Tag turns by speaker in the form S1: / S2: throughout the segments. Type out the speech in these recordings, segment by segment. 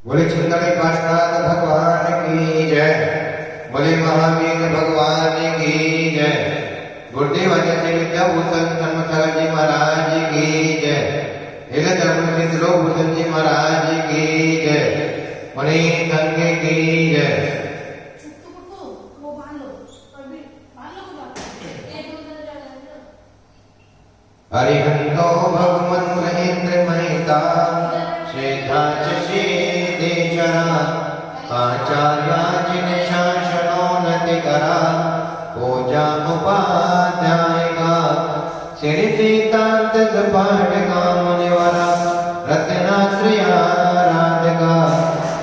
S1: बोले चिंतन काष्ठात भगवान की जय। बोले महावीर भगवान की जय। गुरुदेव आचार्य विद्याभूषण धर्मशाला जी महाराज की जय। हेले धर्म सिद्ध लोक भूषण जी महाराज की जय। मणि संघ की जय। हरिहंतो भगवन् महेंद्र महिता श्रेधाच श्रीदेशरा आचार्याचिन शासनोन्नति करा पूजा उपाध्यायिका श्री सीतांत पाठका मुनिवरा रत्नाश्रया राधिका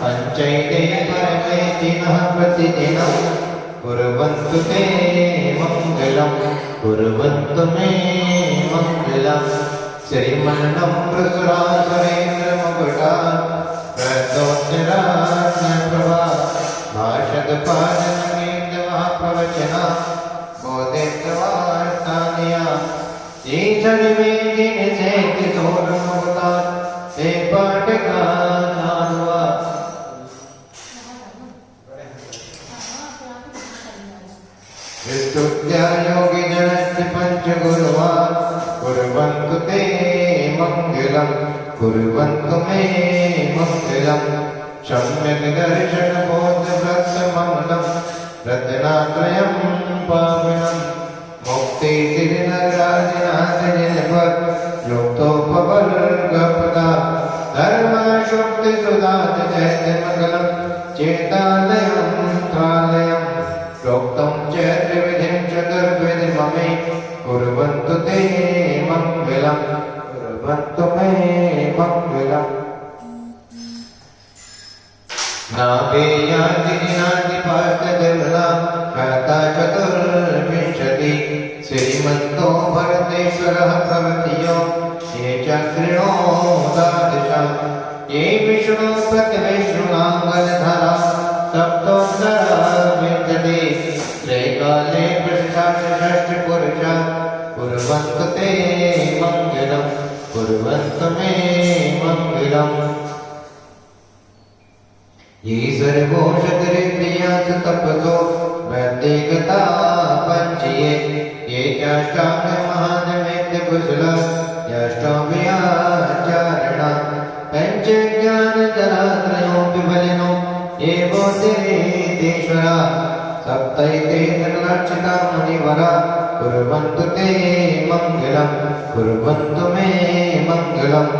S1: पंचैते परमेतिनः प्रतिदिनं कुर्वन्तु ते मंगलं कुर्वन्तु मे मंगलम्। श्रीमन्नं प्रसुरासुरेन्द्रमुकुटा प्रदोषराज्ञप्रभा भाषदपादनकेन्द्रमहाप्रवचना बोधित्वार्तानिया ईशनिवेदिनिसेति सोरमुक्ता ते पाठका नानुवा। विस्तुत्या योगिजनस्य पञ्चगुरुवा कुर्वन्तु ते मंगलं कुर्वन्तु मे मंगलं। सम्यक् दर्शनबोधभक्तममलं रत्नात्रयं पावनं मुक्तितिर्नराजनाथजनपद युक्तोपवर्गपदा धर्मशुक्तिसुधात चैत्यमङ्गलं चेतालयं कालयं प्रोक्तं च त्रिविधिं चतुर्विधिममे कुर्वन्तु ते मंगलं कुर्वन्तु मे मंगलम्। नागेयादिनादिपार्थदेवना कहता चतुर्विंशति श्रीमन्तो भरतेश्वरः भवति यो ये चक्रिणो द्वादशम् ये विष्णु प्रतिविष्णुनाङ्गलधरा सप्तोत्तरा विंशति त्रैकाले षष्ठपुरुषा कुर्वन्तु ते मंगलं कुर्वन्तु मे मंगलम्। ये सर्वोषधरिन्द्रियासु तपसो व्यक्तिगता पञ्चये ये चाष्टाङ्गमहानवेद्यकुशला याष्टाङ्गयाचारणा पञ्चज्ञानतरात्रयोऽपि बलिनो ये बोधिरेतेश्वरा सप्तैते निर्लक्षिता मुनिवरा कुर्वन्तु ते मंगलं कुर्वन्तु मे मंगलम्।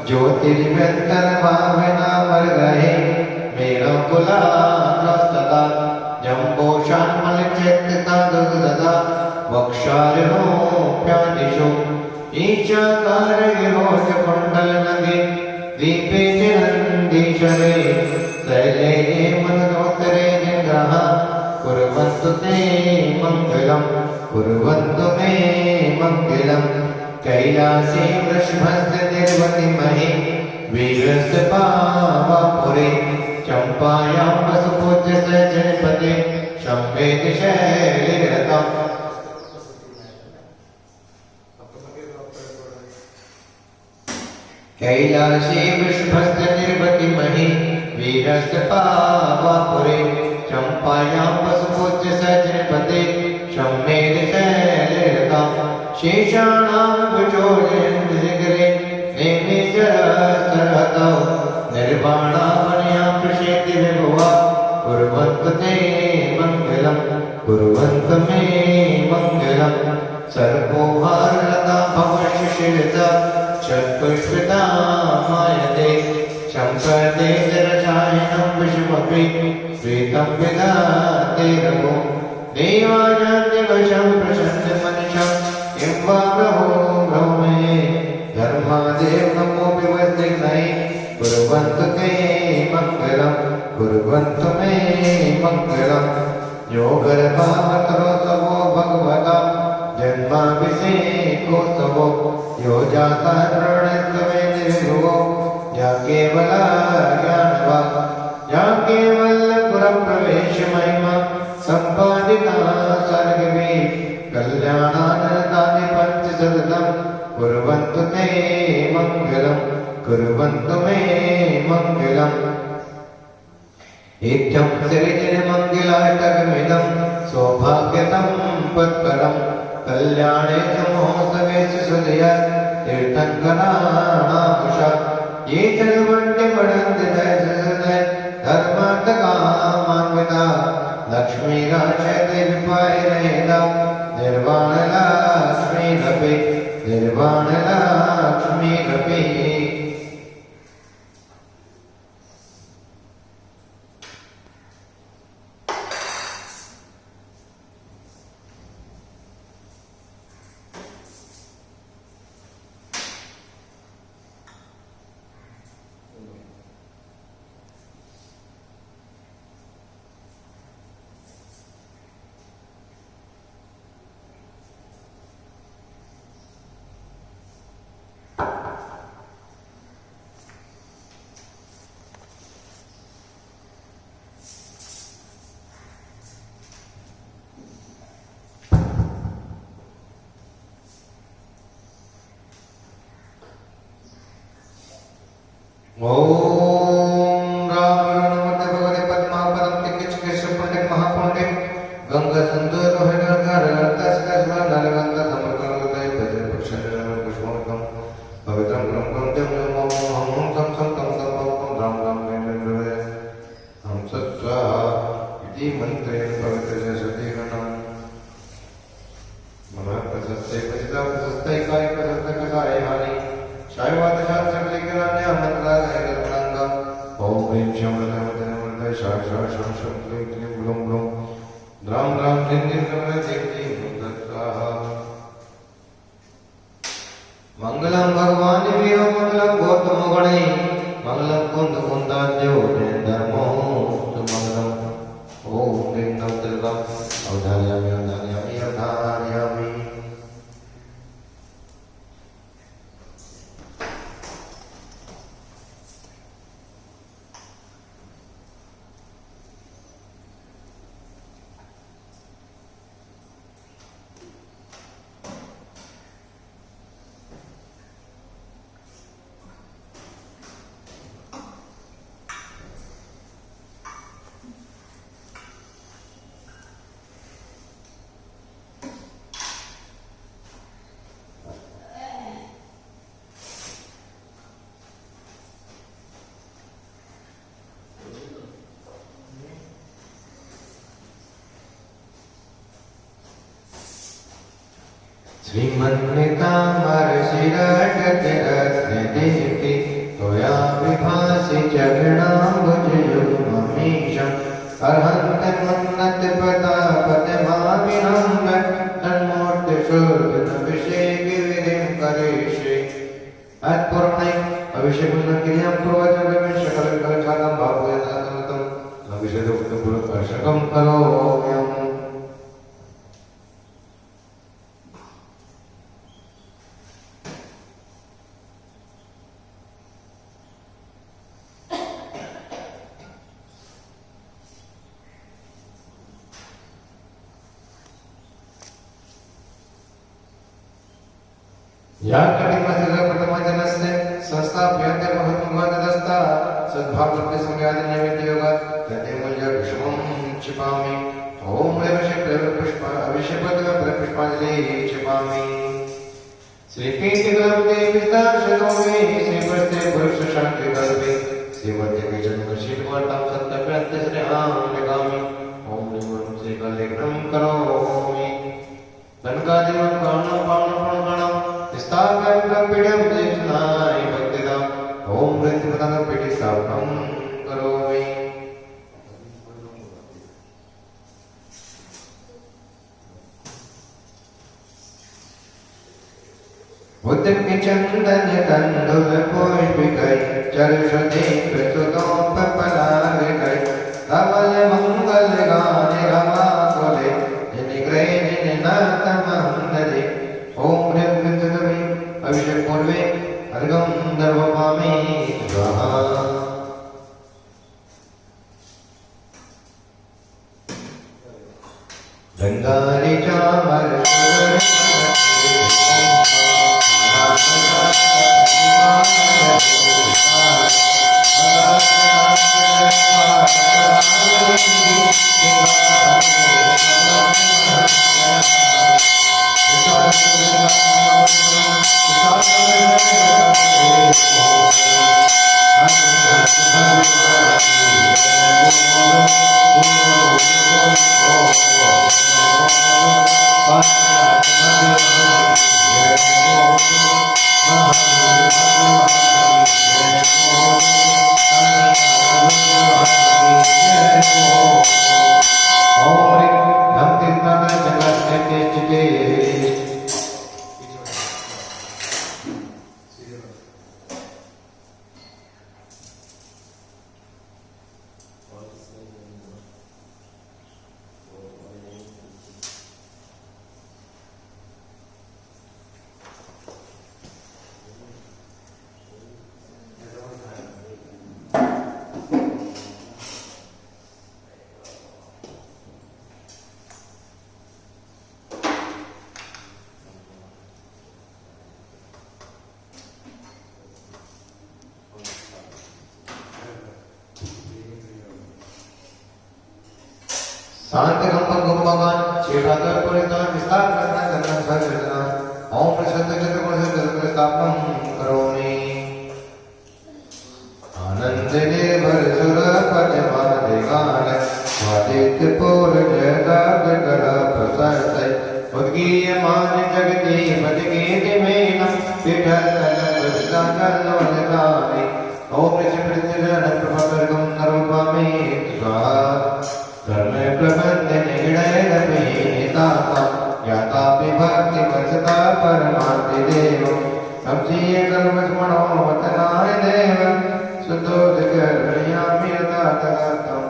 S1: ज्योतिर्व्यन्तर्भावना वर्गहे मेरुकुलाग्रस्तदा जम्बोषान्मलचेत्तता दुर्गदा वक्षारोप्यादिषु ईशाकारविरोचकुण्डलनगे दीपे च नन्दीश्वरे शैले मनोत्तरे जग्रह कुर्वन्तु ते मंगलं कुर्वन्तु मे मंगलम्। कैलासे वृषभस्य निर्वतिमहे वीरस्य पावापुरे चम्पायां वसुपूज्य स जनपदे शम्भेद शैलरतम्। कैलासे वृषभस्य निर्वतिमहे वीरस्य पावापुरे चम्पायां वसुपूज्य स जनपदे शम्भेद शैलरतम्। शेषाणां भुजोजयन्तिशिखरे नेमिशरस्तरतौ निर्वाणामणियां प्रसेति विभुवा कुर्वन्तु ते मंगलं कुर्वन्तु मे मंगलम्। सर्वोहारलता भवशिशिरता षट्पुष्पिता मायते सम्पदे जरसायनं विषमपि श्वेतं विदाते रघु देवानान्यवशं प्रसन्नमनिषं किं वा प्रभो ब्रह्मये धर्मादेव नमोऽपि वज्रघ्नये कुर्वन्तु ते मंगलं कुर्वन्तु मे मंगलम्। यो गर्भावतरोत्सवो भगवता जन्माभिषेकोत्सवो यो जाता प्रणतवेद विभुवो या केवला ज्ञानवा या केवलपुरप्रवेशमहिमा सम्पादिता सर्गवे कल्याणानन्दानि पञ्चशतम् कुर्वन्तु ते मंगलं कुर्वन्तु मे मंगलम्। इत्यं श्रीजनमङ्गलाष्टकमिदं सौभाग्यसम्पत्करं कल्याणे महोत्सवे सुधय तीर्थङ्कराणामुषा ये चलवन्ति पठन्ति दयसुदय धर्मार्थकामान्विता लक्ष्मीराजते विपायनेदा निर्वाणलक्ष्मीरपि निर्वाणलक्ष्मीरपि ओम राम नमोते भगवते पद्मापदं तिकिचकेश पंडित महापंडित गंगा सिंधु रोहित नगर तस्कस्मा नरगंगा समर्पणते भजन पुष्पं पुष्पं पवित्रं ब्रह्मं देवं नमो हम सम सम तम तम राम राम नेन्द्रवे हम सत्वा इति मंत्रे पवित्र सती गणं मनः प्रशस्ते पचिता प्रशस्ते काय प्रशस्ते काय हानि शायवाद शास्त्र लिखनाने मंत्र है गणंगा ओम ह्रीं शमनमते शाय शाय शम शम क्लीं क्लीं ब्लूं ब्लूं राम राम दिन दिन नमः देवती स्वाहा मंगलम भगवान वीर मंगलम गौतम गणे मंगलम कुंद कुंदाद्यो धर्मो मंगलम ओम ह्रीं नमः दुर्गा अवधारयामि अवधारयामि अवधारयामि श्रीमन्नितामरशिरटतिरत्नदीप्ति त्वया विभासि चरणाम्बुजयुग्ममीशम् अर्हन्तमुन्नतपदापदमाविनं तन्मूर्तिशोधनभिषेकविधिं करिष्ये अत्पूर्णे अभिषेकक्रियां कुर्वन् सकलकलचालं भावयनातं अभिषेकं करोम्यहम् या कटिमस्य प्रथमजनस्य संस्थाप्यन्ते महत्त्वदस्ता सद्भावप्राप्ति संज्ञादि नैवेद्ययोगा तते मूल्य विषमं क्षिपामि ओम पुष्प अभिषेकपद पुष्पांजलि क्षिपामि श्रीपीठिकलब्धे विस्तारशतोमे श्रीपस्ते पुरुष शांति कल्पे श्रीमद्य जन्म शीलवर्तां सत्यप्यन्ते श्रेयां लगामि ओम निमं श्रीकलेग्नं करोमि धनकादिवं कारणं पावनं गणं स्थापनं पीडं देशनाय भक्तिदा ओम मृत्युपदं पीडि स्थापनं करोमि उद्दके चंदन कंदुल पुष्पिकै चरुषधे प्रसुतोपपलालिकै धवल मंगल गाने रमाकुले जिनिग्रे जिनिनाथमंदले ओम ह्रीं विद्युतमे अभिषेक पूर्वे अर्घं दर्वपामि स्वाहा गंगारी चामर शांत कंपक गोपगण क्षेत्रातर पुरिता विस्तार करना करना सर्वजना ओम प्रसन्न चतुर्गुण से जगत स्थापनम करोमि आनंद निर्भर सुर पद मादिगान स्वादित्य पूर जयदाद कला प्रसाद उद्गीय मान जगति पदगीत मेन पिठल प्रसाद नवनगानि ओम प्रचंड प्रभाकरकम नरोपामि स्वाहा धर्म प्रबंध निगड़य रमेताता ज्ञाता विभक्ति वचता परमार्थ देव सबसे कर्म स्मरणो वचनाय देव सुदोष कर्मयामि यथातथातम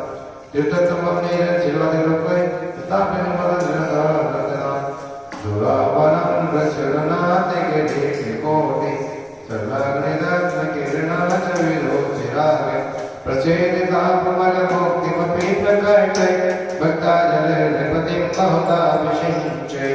S1: तीर्थत्वम अपने चिरवादि रूपे स्थापन मदनदानदना दुरावरम रसरनाथ के देख कोटि सर्वग्निदग्न किरणाच विरोचिराग प्रचेदिता प्रमल मुक्तिमपि प्रकटे भक्ता जल नृपतिं बहुधा विषिञ्चे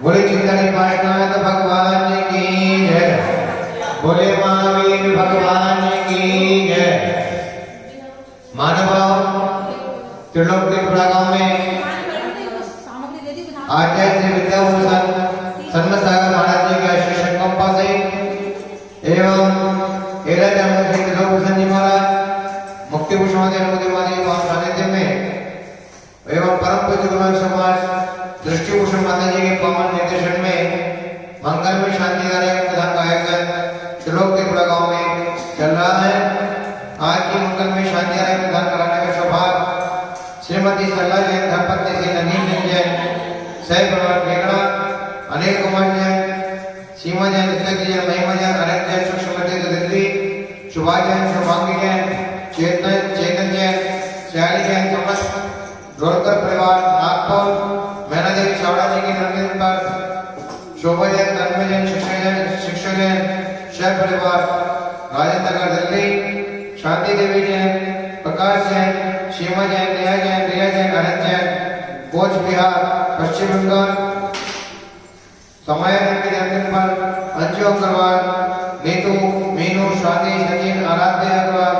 S1: बोले चिंतन पायनाथ भगवान की जय, बोले महावीर भगवान की जय। मानव त्रिलोक त्रिपुरा गांव में आचार्य श्री विद्याभूषण सन्मत सागर महाराज जी के आशीर्षण कंपा से एवं एरा जन्म श्री त्रिलोकभूषण जी महाराज मुक्ति भूषण सानिध्य में एवं परम पूज्य गुरु समाज दृष्टि भूषण माता जी के पवन निर्देशन में मंगल में शांति विधान का आयोजन त्रिलोक त्रिपुरा गांव में चल रहा है। आज की मंगल में शांति विधान कराने का सौभाग्य श्रीमती सरला जैन धर्मपत्नी श्री नवीन जैन सह परिवार केकड़ा अनिल कुमार जैन सीमा जैन जैन महिमा जैन अनंत जैन सुषमती दिल्ली शुभा जैन शुभांगी जैन चेतन जैन श्याली जैन समस्त ढोलकर परिवार नागपुर मैना देवी चावड़ा जी की जन्मदिन पर शोभा जैन तन्मय जैन शिक्षक जैन शह परिवार राजेंद्र नगर दिल्ली शांति देवी जैन प्रकाश जैन सीमा जैन रिया जैन अनंत जैन कोच बिहार पश्चिम बंगाल समय के जन्मदिन पर अंजू अग्रवाल नीतू मीनू स्वाति सचिन आराध्य अग्रवाल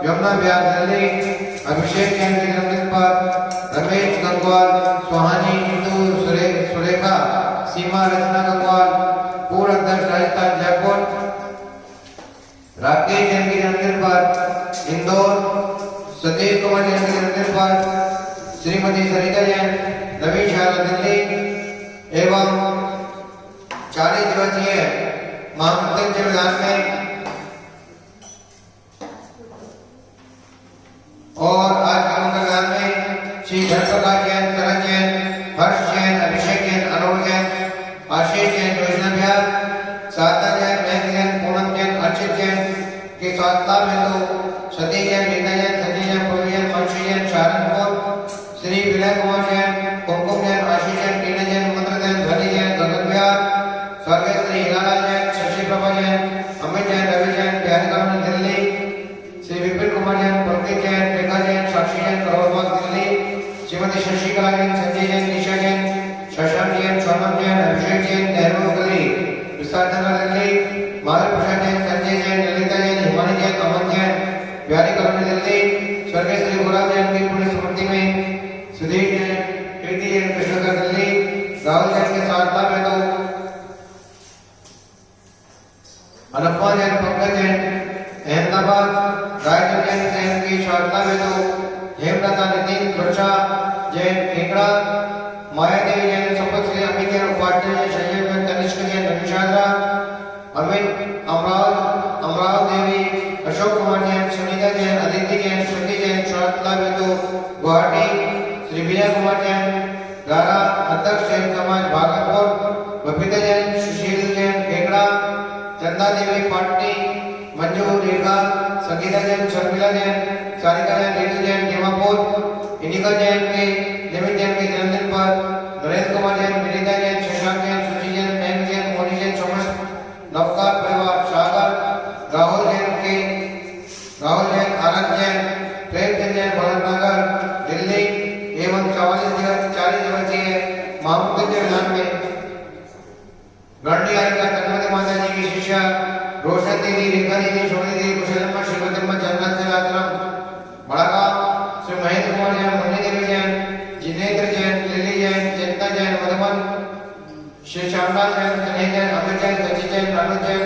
S1: यमुना बिहार दिल्ली अभिषेक जैन के जन्मदिन पर रमेश गंगवाल सुहानी इंदू सुरेखा सीमा रचना गंगवाल पूर्व अध्यक्ष राजस्थान जयपुर राकेश जैन के जन्मदिन पर इंदौर सतीश कुमार जैन के जन्मदिन पर श्रीमती सरिता जैन नवीन शहर दिल्ली एवं 40 दिवसीय महामृत्युंजय विधान में और आज के मंगलदान में श्री धर्मप्रकाश जैन करण जैन हर्ष जैन अभिषेक जैन अनोर जैन आशीष जैन योजना बिहार साधना जैन महक जैन पूनम जैन अर्चित जैन के स्वास्थ्य में तो सती जैन रीता जैन सती जैन पूर्वी जैन मंशी जैन शारणपुर श्री विनय कुमार जैन कुमकुम जैन आशीष जैन टीना जैन मंत्र जैन ध्वनि जैन गगन बिहार स्वर्गीय श्री हिलालाल जैन शशि प्रभा जैन अमित जैन रवि जैन बिहारी कॉलोनी दिल्ली श्री विपिन कुमार जैन पंकज जैन रेखा जैन साक्षी जैन करोड़बाग दिल्ली श्रीमती शशिकला जैन संजय जैन निशा जैन शशांक जैन सोनम जैन अभिषेक जैन नेहरू गली विस्तार नगर दिल्ली महावीर प्रसाद जैन संजय जैन ललिता जैन हिमानी जैन अमन जैन बिहारी कॉलोनी दिल्ली स्वर्गीय श्री गुलाब जैन की पुण्य स्मृति में सुधीर जैन कीर्ति जैन कृष्णनगर दिल्ली राहुल जैन के सारता में तो अनप्पा जैन पंकज जैन अहमदाबाद गायत्री जैन की सारता में तो हेमलता नितिन दुर्चा जैन केकड़ा माया देवी जैन संपत श्री अमित जैन उपाध्याय जैन संजय जैन तनिष्क जैन रविशाद्रा अमित अमराव देवी अशोक कुमार जैन सुनीता जैन अदिति जैन श्रुति जैन सारता में तो गुवाहाटी श्री विजय कुमार जैन गारा अध्यक्ष जैन समाज भागलपुर बबीता जैन सुशील जैन केकड़ा चंदा देवी पाटनी मंजू रेखा संगीता जैन शर्मिला जैन सारिका जैन रीतू जैन गेमापुर इनिका जैन के निमित जैन के जन्मदिन पर नरेंद्र कुमार जैन विनीता जैन शशांक जैन सुची जैन महक जैन मोनी जैन समस्त नवकार परिवार सागर राहुल जैन आनंद जैन प्रेमचंद जैन भरतनगर दिल्ली एवं 40 दिवसीय महामृत्युंजय विधान में गणनी आयिका तन्मय माता जी की शिष्या रोशन दीदी रेखा दीदी शोभा दीदी कुशलम्मा श्रीमती चंदन से आश्रम बड़ागांव श्री महेंद्र कुमार जैन मुन्नी देवी जैन जितेंद्र जैन लिली जैन चेतना जैन मधुबन श्री श्यामलाल जैन स्नेह जैन अमित जैन सचिन जैन रानू जैन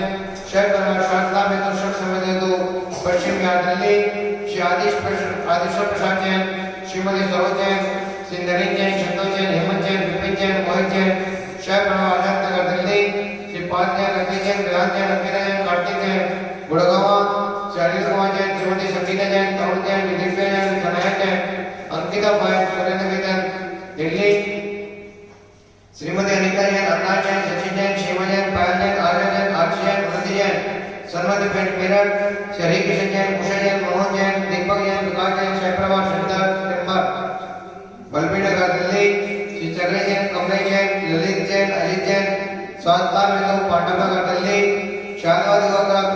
S1: शहर परिवार शारदा में तो शक समय दो पश्चिम बिहार दिल्ली श्री आदिश्वर प्रसाद जैन श्रीमती सरोज जैन श्री नरेन जैन शंकर जैन हेमंत जैन विपिन जैन मोहित जैन शहर परिवार नगर दिल्ली श्री पाल जैन रति जैन विधान जैन अंकिता जैन कार्तिक जैन गुड़गांव श्री अनिल कुमार जैन श्रीमती संगीता जैन तरुण जैन दिव्या जैन कन्हैया जैन अंकिता भाई सुरेंद्र जैन दिल्ली श्रीमती अनिता जैन अवनाश जैन सचिन जैन शिवा जैन पायल जैन आर्य जैन आर्ची जैन उन्नति जैन सरमती पेट मेरठ श्री किशन जैन कुशल जैन मोहन जैन दीपक जैन विकास जैन शहप्रभा सुंदर टिम्बर बलबीनगर दिल्ली श्री चक्र जैन कमलेश जैन ललित जैन अजित जैन स्वास्थ्य में तो पांडवनगर दिल्ली शाहनवाज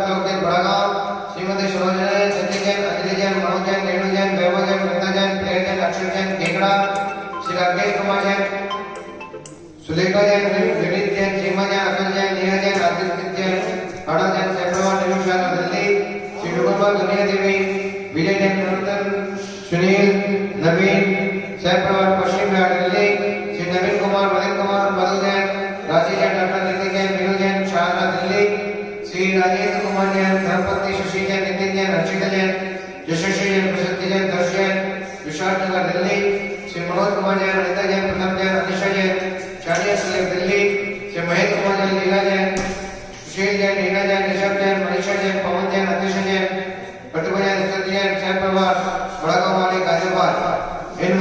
S1: लोकदेव बड़ागांव श्रीमती सरोज जैन सचिन जैन अंजलि जैन मनोज जैन रेणु जैन वैभव जैन वृंदा जैन प्रिया जैन अक्षय जैन केकड़ा श्री राकेश कुमार जैन सुलेखा जैन विनीत जैन सीमा जैन अतुल जैन नेहा जैन आदित्य जैन अड़ा जैन सेप्रवा निरुषार दिल्ली श्री डुगरवा दुनिया देवी विजय जैन नूतन सुनील नवीन सेप्रवा पश्चिम बिहार दिल्ली श्री नवीन कुमार मधु जैन राशि जैन डॉक्टर नितिन जैन मीनू जैन शाहरा दिल्ली श्री राजेंद्र कुमार जैन धर्मपत्नी शशि जैन नितिन जैन हर्षिता जैन यशस्वी जैन प्रसिद्धि जैन दर्श जैन विशाल नगर दिल्ली श्री मनोज कुमार जैन अनिता जैन प्रथम जैन अनिशा जैन शानिया सलेम दिल्ली श्री महेंद्र कुमार जैन लीला जैन सुशील जैन रीना जैन ऋषभ जैन मनीषा जैन पवन जैन अतिश जैन प्रतिभा जैन सत्य जैन सह परिवार बड़ागांव वाले गाजियाबाद इन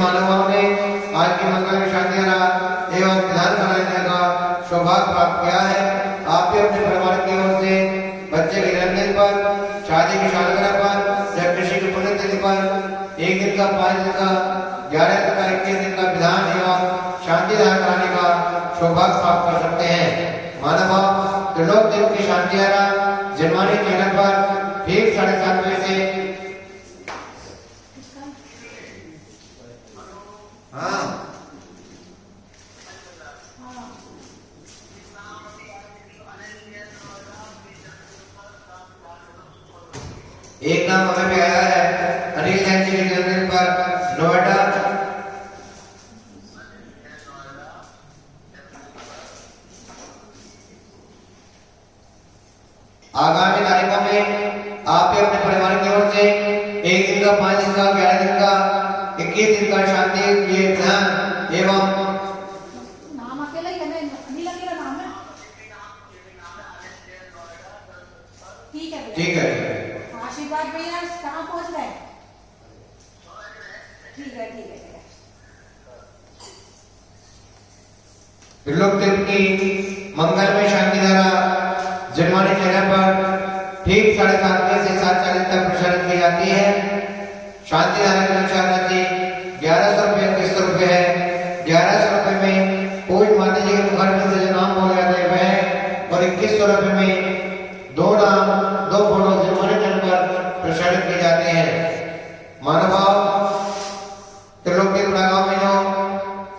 S1: पर 1 दिन का, 5 दिन का, 11 दिन का, 21 दिन का विधान एवं शांति धारा कराने का सौभाग्य प्राप्त कर सकते हैं। मानव त्रिलोक देव की शांति धारा जनवाणी चैनल पर ठीक 7:30 बजे से एक नाम हमें भी आया है अनिल जैन जी के जन्मदिन पर नोएडा। आगामी तारीखों में आपके अपने परिवार की ओर से 1 दिन का, 5 दिन का, 11 दिन का, 21 दिन का शांति ये ध्यान एवं
S2: नाम अकेला ही है ना, अनिल अकेला नाम है। ठीक है आशीर्वाद भैया कहाँ पहुँच गए? ठीक है
S1: त्रिलोक देव की मंगलमय शांति धारा जनवाणी चैनल पर ठीक 7:30 बजे से 7:40 तक प्रसारित की जाती है। शांति धारा की अनुसार राशि 1100 रुपये 2100 रुपये है। 1100 रुपये में पूज माता जी के मुखारबिंद से जो नाम बोले जाते हैं वह, और 2100 रुपये में 2 नाम 2 फोटो जनवाणी चैनल पर प्रसारित किए जाते हैं। मानव त्रिलोक देव गांव में जो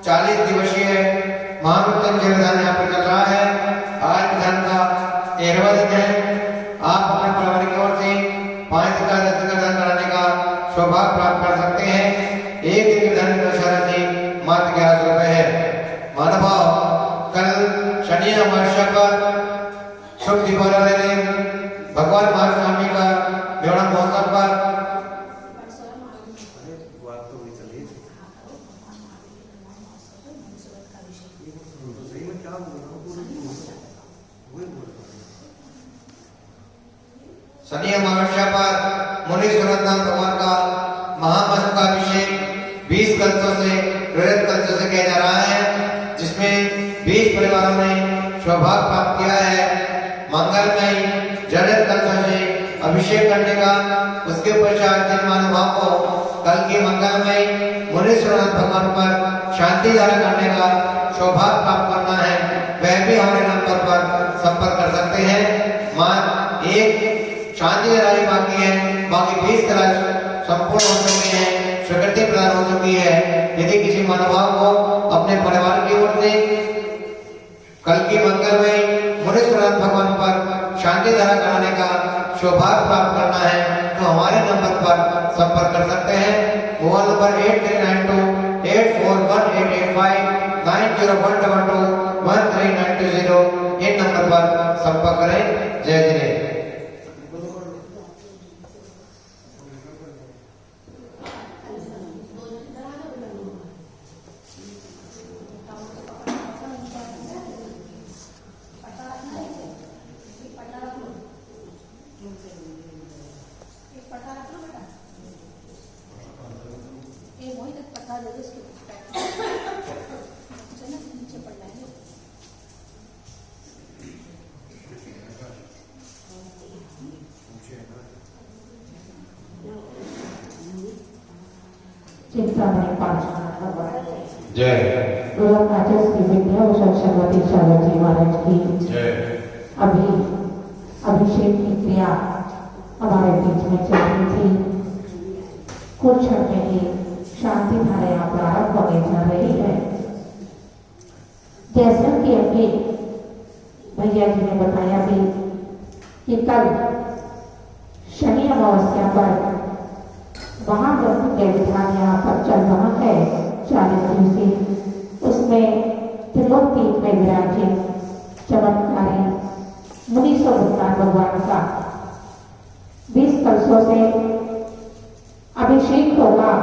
S1: 40 दिवसीय महामृत्युंजय विधान यहाँ पर चल रहा है। आज विधान का 13वां दिन है। आप अपने परिवार की ओर से 5 दिन का, 10 दिन का दान कराने का सौभाग्य प्राप्त कर सकते हैं। 1 दिन के दान की राशि मात्र 1100 रुपये है। मानव कल शनि अमावस्या पर शुभ दीपावली वाले दिन भगवान महास्वामी का मेला महोत्सव पर शनि अमावस्या पर मुनि सूरजनाथ भगवान का महामस्तक का अभिषेक 20 कलशों से, प्रेरित कलशों से किया जा रहा है, जिसमें 20 परिवारों ने सौभाग्य प्राप्त किया है। मंगलमय जड़ित कलशों से अभिषेक करने का, उसके पश्चात जिन महानुभाव को कल की मंगलमय मुनि सूरजनाथ भगवान पर शांति धारा करने का सौभाग्य प्राप्त करना है, वह भी हमारे नंबर पर संपर्क कर सकते हैं। मान एक शांति धारा बाकी है, बाकी 20 तरह संपूर्ण हो चुकी है, स्वीकृति प्रदान हो चुकी है। यदि किसी महानुभाव को अपने परिवार की ओर से कल की मंगलमय मुनि सूरजनाथ भगवान पर शांति धारा कराने का सौभाग्य प्राप्त करना है तो हमारे नंबर पर संपर्क कर सकते हैं। मोबाइल नंबर 8392 841885 901222 13920 इन नंबर पर संपर्क करें। जय जिनेन्द्र।
S3: चिंतामणि 5
S1: जय
S3: की विद्या सरस्वती चावल जी महाराज की
S1: जय।
S3: अभी अभिषेक की क्रिया हमारे बीच में चल रही थी। कुछ क्षण में ही शांति धारा यहाँ प्रारंभ होने जा रही है। जैसा कि अभी भैया जी ने बताया भी कि कल शनि अमावस्या पर महामृत्युंजय विधान यहाँ पर चल रहा है 40 दिवसीय। उसमें त्रिलोक दीप में विराजित चमत्कारी मुनि सूरजनाथ भगवान का 20 कलशों से अभिषेक होगा।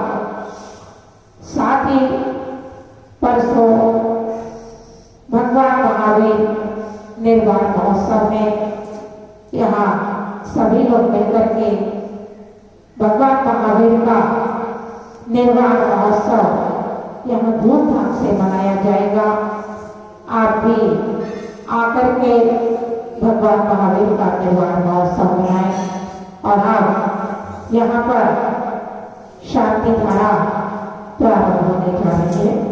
S3: साथ ही परसों भगवान महावीर निर्वाण महोत्सव में यहाँ सभी लोग मिलकर के भगवान महावीर का निर्वाण महोत्सव यहाँ धूमधाम से मनाया जाएगा। आप भी आकर के भगवान महावीर का निर्वाण महोत्सव मनाएं। और अब यहाँ पर शांति धारा प्रारंभ होने जा रही है।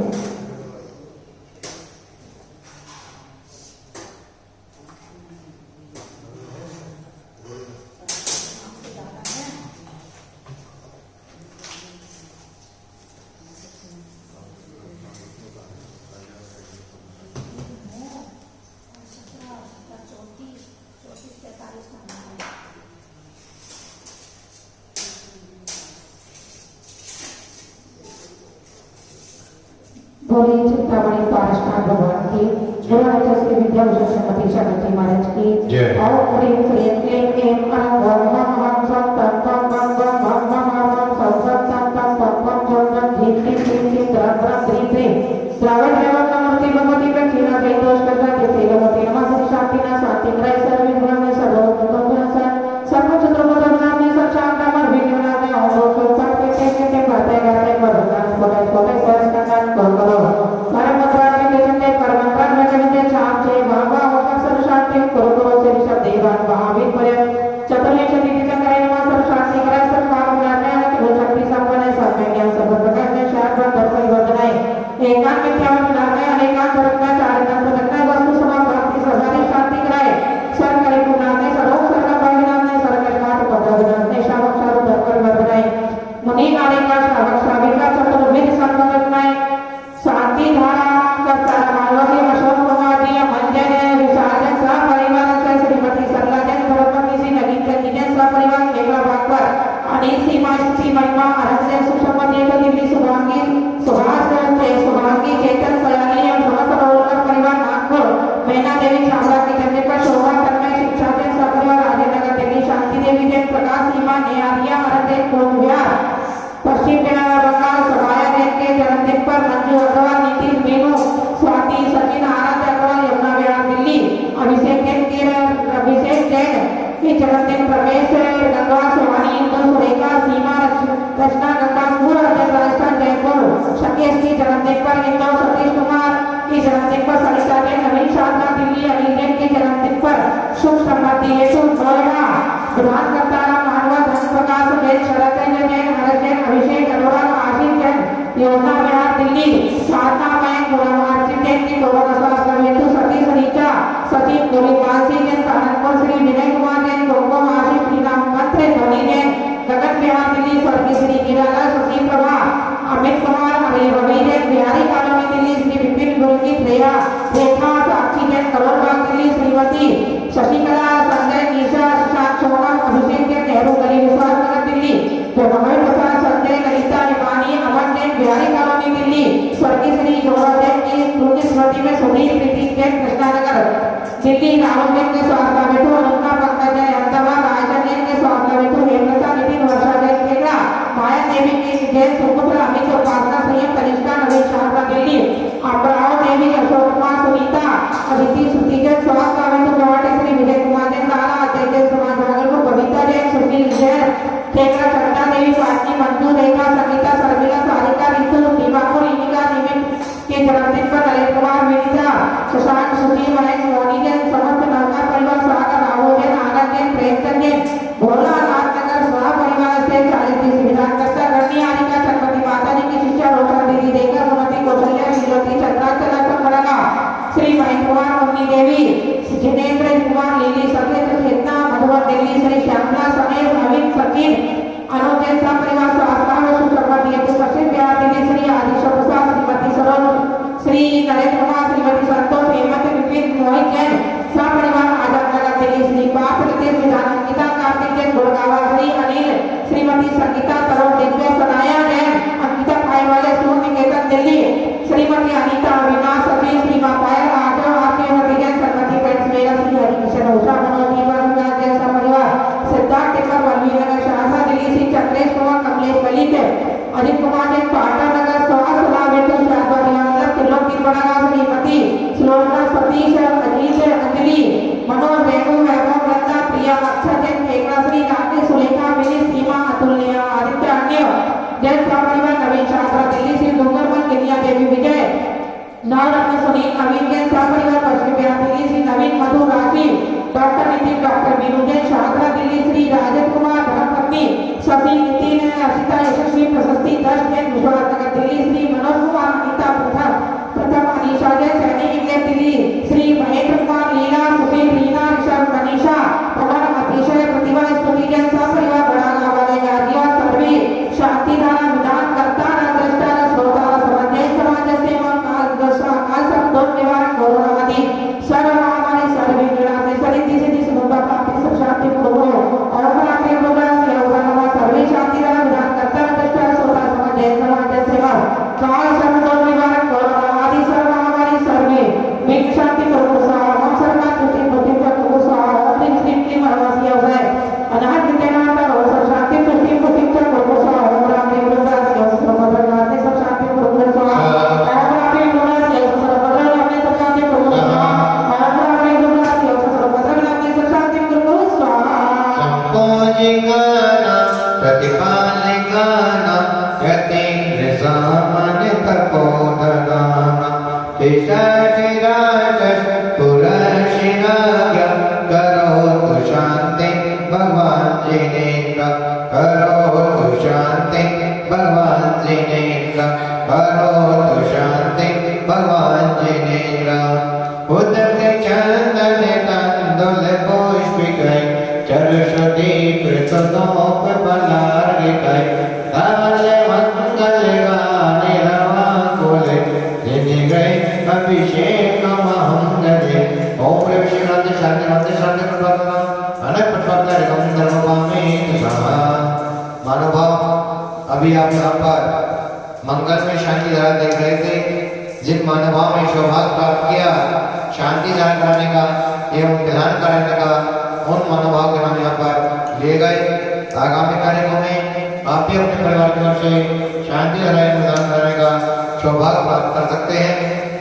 S3: बोले चिंतामणि पारसनाथ भगवान की, गुरुराजा श्री विद्या भूषण श्रीमती शारदा जी महाराज की
S1: जय।
S3: और प्रेम प्रिय क्लेम एम अनंग वम हम सब तम तम बम बम भम भम हम सब सब तम तम तम तम जम जम धीम धीम धीम धीम द्रम द्रम धीम धीम द्रावण एवं नमूर्ति भगवती प्रक्षिणा जय दोष करना जय श्री भगवती नमः श्री शांति न शांति ग्रह सर्व विघ्न में सर्व गुण सर्व चतुर्भुज नाम में सब शांत अमर विघ्न नाम में ओम दोष सब के के गाते गाते भगवान कोटे कोटे सरस का करो परम मंत्र में चंदे परम मंत्र में कविते छाप छे बाबा होकर सर्व शांति करो से ऋषभ देवान महावीर पर्यंत चतुर्युग शक्ति चक्र नमः सर्व शांति कराय सर्व काम ज्ञान के शक्ति संपन्न सब में ज्ञान सब प्रकाश में शांत दर्शन वर्धनाय एकांत मिथ्यावन ज्ञान अनेकांत धर्म का चार तत्व रखना वस्तु समा प्राप्ति सर्वाधिक शांति कराय सर्व करे गुणान ने सर्व सर्व परिणाम ने सर्व काट पदाविनाश ने शावक शावक धर्म वर्धनाय मुनि आदि का शावक शाविका चतुर्विध संगतनाय शांति धारा करता मानवती अशोक कुमार जी मंजन विसाजन सा परिवार से श्रीमती सरलाजन धर्मपति श्री नगीन जन सा परिवार केवल भागवर अनिल सीमा श्री महिमा अरण्य सुषमती तो दिव्य शुभांगी सुभाष शुभांगी चेतन सयानी और समस्त रोलकर परिवार नागपुर मैना देवी छावड़ा की जन्म पर शोभा तन्मय शिक्षा जन सा परिवार राजेंद्र दिल्ली शांति देवी जन प्रकाश सीमा नेहारिया अरण्य पूर्व विहार पश्चिम बंगाल सभाया देव के जन्मदिन पर मंजू अग्रवाल नीतीश मेनू स्वाति सचिन आराध्य अग्रवाल यमुना विहार दिल्ली अभिषेक जैन के जन्मदिन प्रवेश गंगा सोहानी इंदु सुरेखा सीमा रचना गंगापुर राजस्थान जयपुर शकेश की जन्मदिन पर इंदौर सतीश कुमार की जन्मदिन पर सरिता जैन नवीन शारदा दिल्ली अनिल जैन के जन्मदिन पर शुभ समृद्धि हेतु नोएडा विधान करतारा मानवा धन प्रकाश जैन शरद जैन हरद जैन अभिषेक अनुराग आशीष जैन योजना विहार दिल्ली साधना बैंक गुरुवार जैन की गौरव हेतु सतीश रीचा सचिव गोलीबाल सिंह जैन सहारनपुर श्री विनय कुमार जैन गोकुम आशीष प्रीना मंत्र धोनी जैन गगन बिहार दिल्ली स्वर्गीय श्री गिराला सुशील प्रभा अमित कुमार रवि जैन बिहारी कॉलोनी दिल्ली श्री विपिन गुरुजी प्रिया रेखा साक्षी जैन करोलबाग दिल्ली श्रीमती शशिकला संजय निशा शशांक सोनम अभिषेक जैन नेहरू गली विश्वास नगर दिल्ली मोहम्मद प्रसाद संजय ललिता निवानी अमन जैन बिहारी कॉलोनी दिल्ली स्वर्गीय श्री गौरव जैन की स्मृति स्मृति में सुधीर प्रीति जैन कृष्णानगर दिल्ली राहुल जैन के स्वास्थ्य हेतु अनुष्का पंकज जैन अहमदाबाद राजन जैन के स्वास्थ्य हेतु हेमलता नितिन वर्षा जैन केकड़ा माया देवी की जैन सुपुत्र अमित उपासना संयम कनिष्ठा नवीन शारदा दिल्ली अमराव देवी अशोक कुमार सुनीता अदिति श्रुति जैन स्वास्थ्य हेतु गुवाहाटी श्री विजय कुमार जैन लाला अजय जैन समाज भागलपुर बबीता जैन सुनील जैन केकड़ा चंदा देवी स्वाति मंजू रेखा संगीता सरमिला सारिका रितु दीवापुर इनिका निमित के जन्मदिन पर नरेंद्र कुमार विनीता शशांक सुधीर महेश मोहनी जैन समस्त नौका परिवार सागर राहुल जैन आनंद जैन प्रेमचंद जैन भोला नाथनगर सह परिवार से 40 विधान करता गणनी आदि का छत्रपति माता जी की शिष्या रोशन दीदी देकर सुमति कौशल्या विज्योति चंद्राचला संगड़ना श्री महेश कुमार मुन्नी देवी जिनेन्द्र कुमार लीली सत्येंद्र चेतना मधुवर दिल्ली श्री श्यामला समेत नवीन सचिन अनुज जैन सह परिवार स्वास्थ्य सुसंपत्ति हेतु पश्चिम बिहार दिल्ली श्री आदिश्वर प्रसाद श्रीमती सरोज श्री नरेंद्र कुमार श्रीमती संतोष हेमंत विपिन मोहित जैन सह परिवार आजमनगर दिल्ली श्री पार्थ रितेश विधान अंकिता कार्तिक जैन गुड़गावा श्री अनिल श्रीमती संगीता तरुण दिव्या सनाया जैन अंकिता खाई वाले सूर्य निकेतन दिल्ली श्रीमती अनीता अविनाश सचिव श्री पायल आजो आके नतीजन सरमती पेंट्स मेरा श्री हरिकिशन उषा मनोज जीवन विकास जैन सह परिवार सिद्धार्थ टेकर वल्लभी नगर शाहसा दिल्ली श्री चक्रेश कुमार कमलेश गलित अजित कुमार जैन पाटन नगर स्वास्थ्य लाभ हेतु शाहबाद त्रिलोक तिरुवनागा श्रीमती सुलोचना सतीश अजीत अंजलि मनोज वेणु वैभव नंदा प्रिया अक्षर जैन केकड़ा श्री राकेश सुलेखा मिनी सीमा अतुल्य आदित्य अन्य जैन सह परिवार नवीन शास्त्रा दिल्ली श्री डूंगरमल गिरिया देवी विजय नवरत्न सुनील नवीन जैन सह परिवार पश्चिम बिहार दिल्ली श्री नवीन मधु राशि डॉक्टर नितिन डॉक्टर मीनू जैन शास्त्रा दिल्ली श्री राजेश कुमार धर्मपत्नी शशि नितिन अशिता यशस्वी यशस्वी प्रशस्ति 10 के विश्वास नगर दिल्ली श्री मनोज कुमार गीता प्रथम अनीशा जय सैनी इंडिया दिल्ली श्री महेंद्र कुमार लीला सुशील रीना ऋषभ मनीषा पवन अतिशय प्रतिभा स्तुति जन सपरिवार बड़ा वाले गाजिया सर्वी शांति धारा विधान करता दृष्टा श्रोता समन्वय समाज सेवा काल दशा काल संतोष निवारण गौरवादी सर्व महामारी सर्वे निरामे सरिति सिद्धि सुमुखा प्राप्ति सब शांति पूर्वो और प्राप्ति प्रोग्राम से अवगणवा सर्वे शांति धारा विधान करता दृष्टा श्रोता समन्वय समाज सेवा काल संतोष निवारण गौरवादी सर्व महामारी सर्वे विघ्न शांति पूर्वो स्वाहा ओम सर्वा तुति बुद्धि पूर्वो स्वाहा ओम ह्रीं श्रीं क्लीं हरवासी अवय अनाहत विद्यानाथ और सब शांति तुति बुद्धि पूर्वो स्वाहा ओम राम देव दुर्गा से सर्वभद्रनाथ सब शांति पूर्वो स्वाहा ओम राम देव दुर्गा से सर्वभद्रनाथ सब शांति पूर्वो स्वाहा ओम राम देव दुर्गा से सर्वभद्रनाथ सब शांति पूर्वो स्वाहा
S1: संपोजिकाना प्रतिपालिकाना यतीन्द्र सामान्य तपोधनाना पिशाचिराज पुरशिराज्ञ करोतु शांति भगवान जिनेन्द्र करोतु शांति भगवान जिनेन्द्र करोतु शांति भगवान जिनेन्द्र उदक चंदन तंदुल पुष्पिकै चरुषति कृतनोप बलार्गिकै ताल मंगल गाने रवाकुले जिनिगै अभिषेक महंगले ओम प्रविष्ट शांति प्रवर्तन अनक प्रवर्तन रकम धर्मपामे स्वाहा। मानव अभी आप यहाँ पर मंगल में शांति धारा देख रहे थे। जिन मानवों ने सौभाग्य प्राप्त किया शांति धारा कराने का एवं विधान कराने का, उन मनोभाव के नाम यहाँ पर लिए गए। आगामी कार्यक्रम में आप भी अपने परिवार की ओर से शांति धारा प्रदान करने का सौभाग्य प्राप्त कर सकते हैं।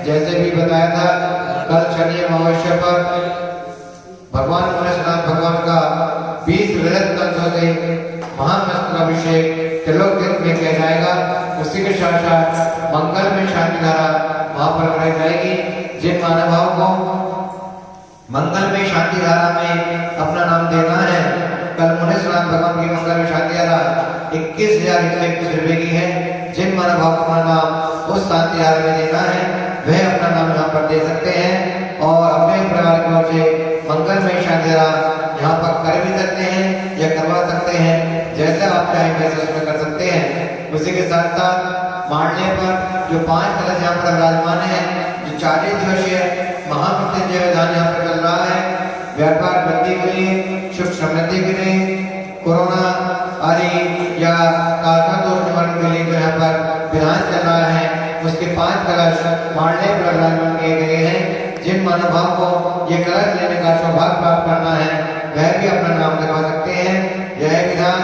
S1: जैसे भी बताया था, कल शनि अमावस्या पर भगवान महेश्वरनाथ भगवान का 20 रजत कलशों से महामस्तकाभिषेक त्रिलोक तीर्थ में किया जाएगा। उसी के साथ साथ मंगल में शांति धारा वहां पर कराई जाएगी। जिन मानवों को मंगल में शांति धारा में अपना नाम देना है, कल महेश्वरनाथ भगवान की मंगल में शांति धारा 21,121 रुपए की है। जिन मानवों को अपना नाम उस शांति धारा में देना है, वह अपना नाम यहाँ पर दे सकते हैं और अपने परिवार की ओर से मंगल में शांति धारा यहाँ पर कर भी सकते हैं या करवा सकते हैं। जैसे आप चाहें वैसे उसमें कर सकते हैं। उसी के साथ साथ मांडले पर जो 5 कलश यहाँ पर विराजमान है, जो 40 दिवसीय महामृत्युंजय विधान यहाँ पर चल रहा है, व्यापार वृद्धि के लिए, सुख समृद्धि के लिए, कोरोना आदि या कालका दोष निवारण के लिए जो यहाँ पर विधान चल रहा है, उसके 5 कलश मांडले पर विराजमान किए गए हैं। जिन महानुभाव को ये कलश लेने का सौभाग्य प्राप्त करना है, वह भी अपना नाम लिखवा सकते हैं। यह विधान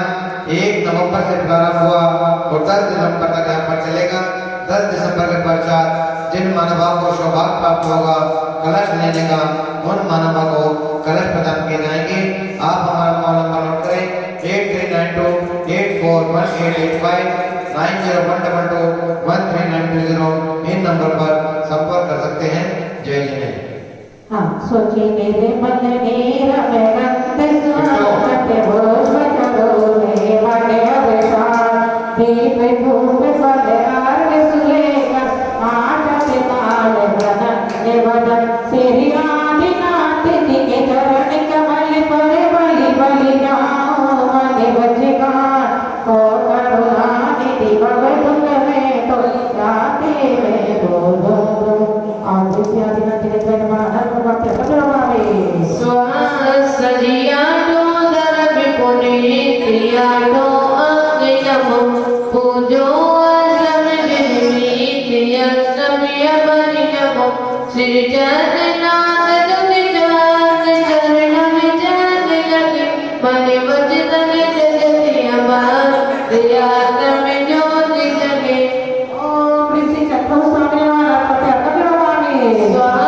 S1: 1 नवंबर से प्रारंभ हुआ और 10 दिसंबर तक यहाँ पर चलेगा। 10 दिसंबर के पश्चात जिन महानुभाव को सौभाग्य प्राप्त होगा कलश लेने का, उन महानुभाव को कलश प्रदान किए जाएंगे। आप हमारा मोबाइल नंबर नोट करें 8392841885 9012213920। इन नंबर पर संपर्क कर सकते हैं। जय जय।
S3: हाँ, सोचे मेरे मन ने रमगंत स्वागत भोज करोगे वाले अभिषाण दीप धूप फलहार सुलेखा आठ नाल बनन वदन श्री आदिनाथ जी के चरण कमल पर बलि बलि जाओ मन बजगान को करुणा निधि भव तुम में तो जाते में बोलो आदिनाथ जी के चरण
S4: सजिया दो दर विपुनिया दो अंगयम पूजो श्री जगन्नाथ तुझ चरण में जग लगे मन बजन जगति अमर दया में ज्योति जगे।
S3: ओम ऋषि चक्र स्वामी वाला कपिलवाणी स्वाहा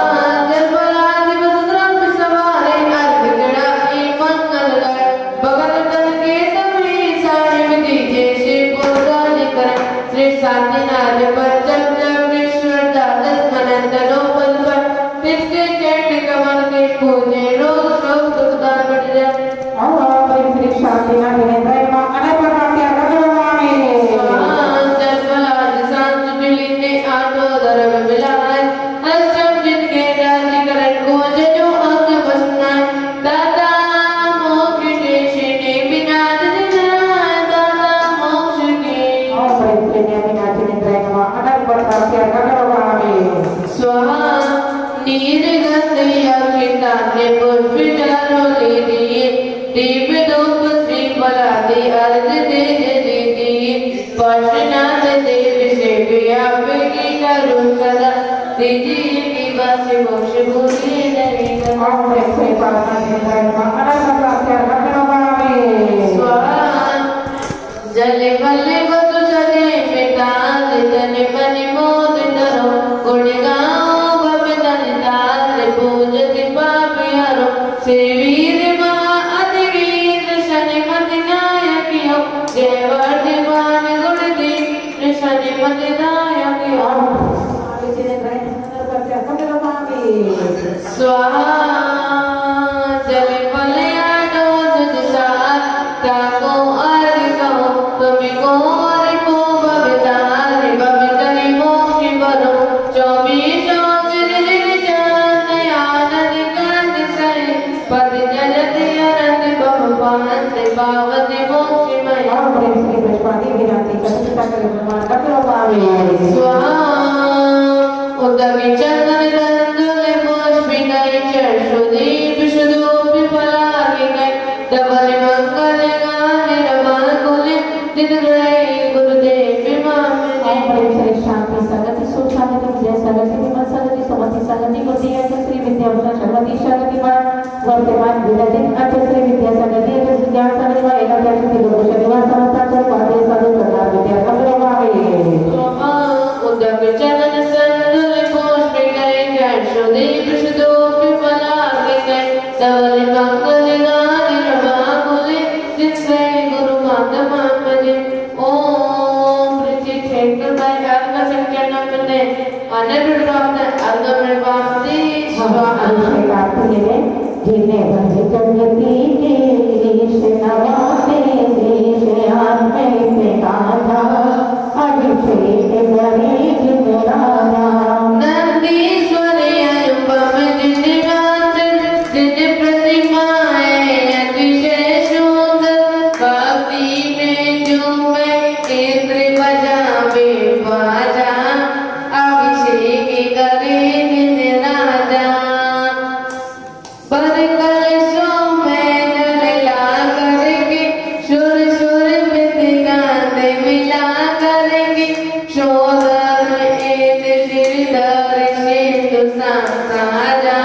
S4: साधनाद पर जब जब विश्व दादस मनंदनो पद पर तिसके चरण कमल के पूजे रोग रोग दुखदार बट जाए।
S3: और श्री शांति ना दिने मां अने प्रकार के कपिलवाणी
S4: पानी पुष्प चारों लीजिए दीप धूप श्रीफल आदि अर्घ तेज दीजिए पार्श्वनाथ देव से व्याप की करुण सदा दीजिए कि बस मोक्ष भूले नहीं
S3: Om Ring Sri Paramahansa
S4: स्वाहा जल बल बधु सजे पिताल जन मन मोद धरो गुण गाओ भवन दाल पूजत पाप हरो श्री वीर महा अधिवीर शनिमति नायक हो जय वर्धमान गुण दी शनिमति नायक हो स्वाहा जल बल आडो जुद सार ताको अर्घ कहो तुम को अर्घो भवितार भवितरि मोक्ष बरो चौबीसों चिर जान आनंद कांत सहि पद जलत अरत बहु पांत पावत मोक्षमय
S3: Om Ring Sri Pushpati Viranti Kasita Kalimar Kapilopami
S4: स्वाहा उदगी चंदन दंदुल पुष्पिकै चक्षुदीप सुधूप फलाकिकै धवल मंगल गान रमण कुले दिदग्रही गुरुदेव मामने
S3: Om Ring Sri Shanti Sagati Sukh Sagati Vidya Sagati Vimal Sagati Samati Sagati Gudi Aja Sri Vidya Bhushan Sharmati Sagati Ma Vartaman Vilatin Aja Sri Vidya Sagati Aja Sri Jnana Sagati Ma Eka Aja Sri Guru Shaniwas Samasta Sri Padya Sadhu Pradar Vidya Kapilopami
S4: स्वाहा उदगी चंदन दंदुल पुष्पिकै चक्षुदीप सुधूप फलाकिकै धवल मंगल गान रमण कुले दिदग्रही गुरु मामने ओम पृथ्वी क्षेत्र में आपका संख्या नमने अनंत प्राप्त अगम वास्ति स्वाहा
S3: अभिषेकार्थ ने जिन्हें भज जगती के ईश नवाते देश आत्मे से काधा अभिषेक करे जिन राजा
S4: नंदीश्वरी अनुपम जिन गात्र जिन प्रतिमाएं अतिशय सुंदर भक्ति में झूमे इंद्र बजावे बाजा अभिषेक करे जिन राजा बरकल सो में ला करके सुर सुर में गाते मिला करके शोधर एक श्रीधर सिंधु साजा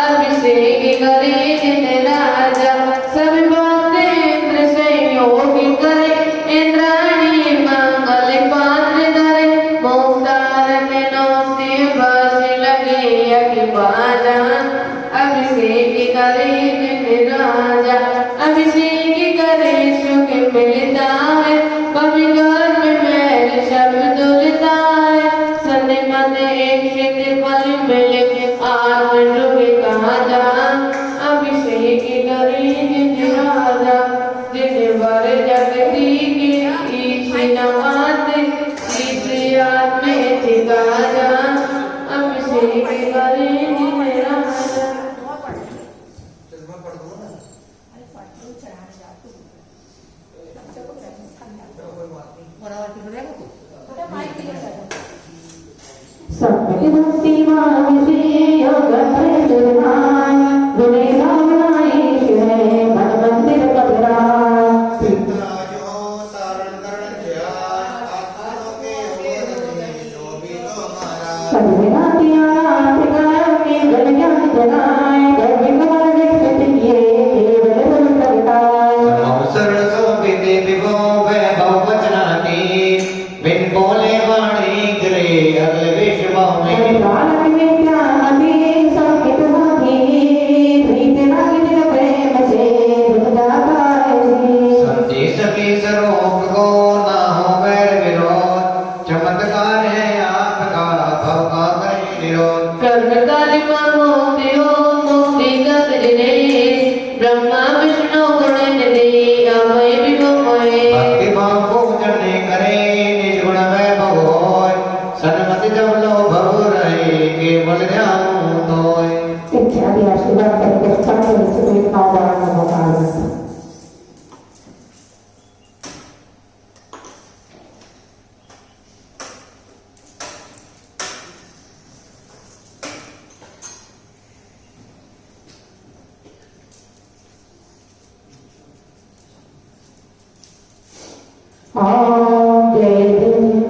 S4: अभिषेक करे जिन राजा सब भक्त इंद्र संयोगी करे इंद्राणी मंगल पात्र धरे मुक्तार के नौसे बस लगे अखि बाजा अभिषेक करे जिन राजा अभिषेक करे सुख मिलता है कभी घर में मैल शब्द धुलता है सन्ने मन एक क्षित फल मिले आत्म डूबे कहा जा अभिषेक करे जिन राजा जिन वर जगती के ईश नवाते ईश आत्मे ठिका जा अभिषेक करे जिन राजा
S3: Sampai bhakti mangisi yoga terjemahan Vinay Bhavnai Shire Man Mandir Kabira
S1: सिद्धराजो तारण करण ध्यान आत्मा के अवधि जो भी तो हमारा
S3: Sarvinatiya Thikayami Ganyan Janay Govindavar Vikshatiye Keval Kavitay
S1: अवसर सोभिते विभो वैभव वचनाति बिन बोले वाणी गिरे अगले विश्व में
S3: Sarvana Vidyamati Samkit Bhati Priti Nagini Prem Se Rupajatay
S1: संति सभी सरोग को ना हो वैर विरोध चमत्कार है आपका भव का करे निरोध
S4: कर्मकाली मुक्ति हो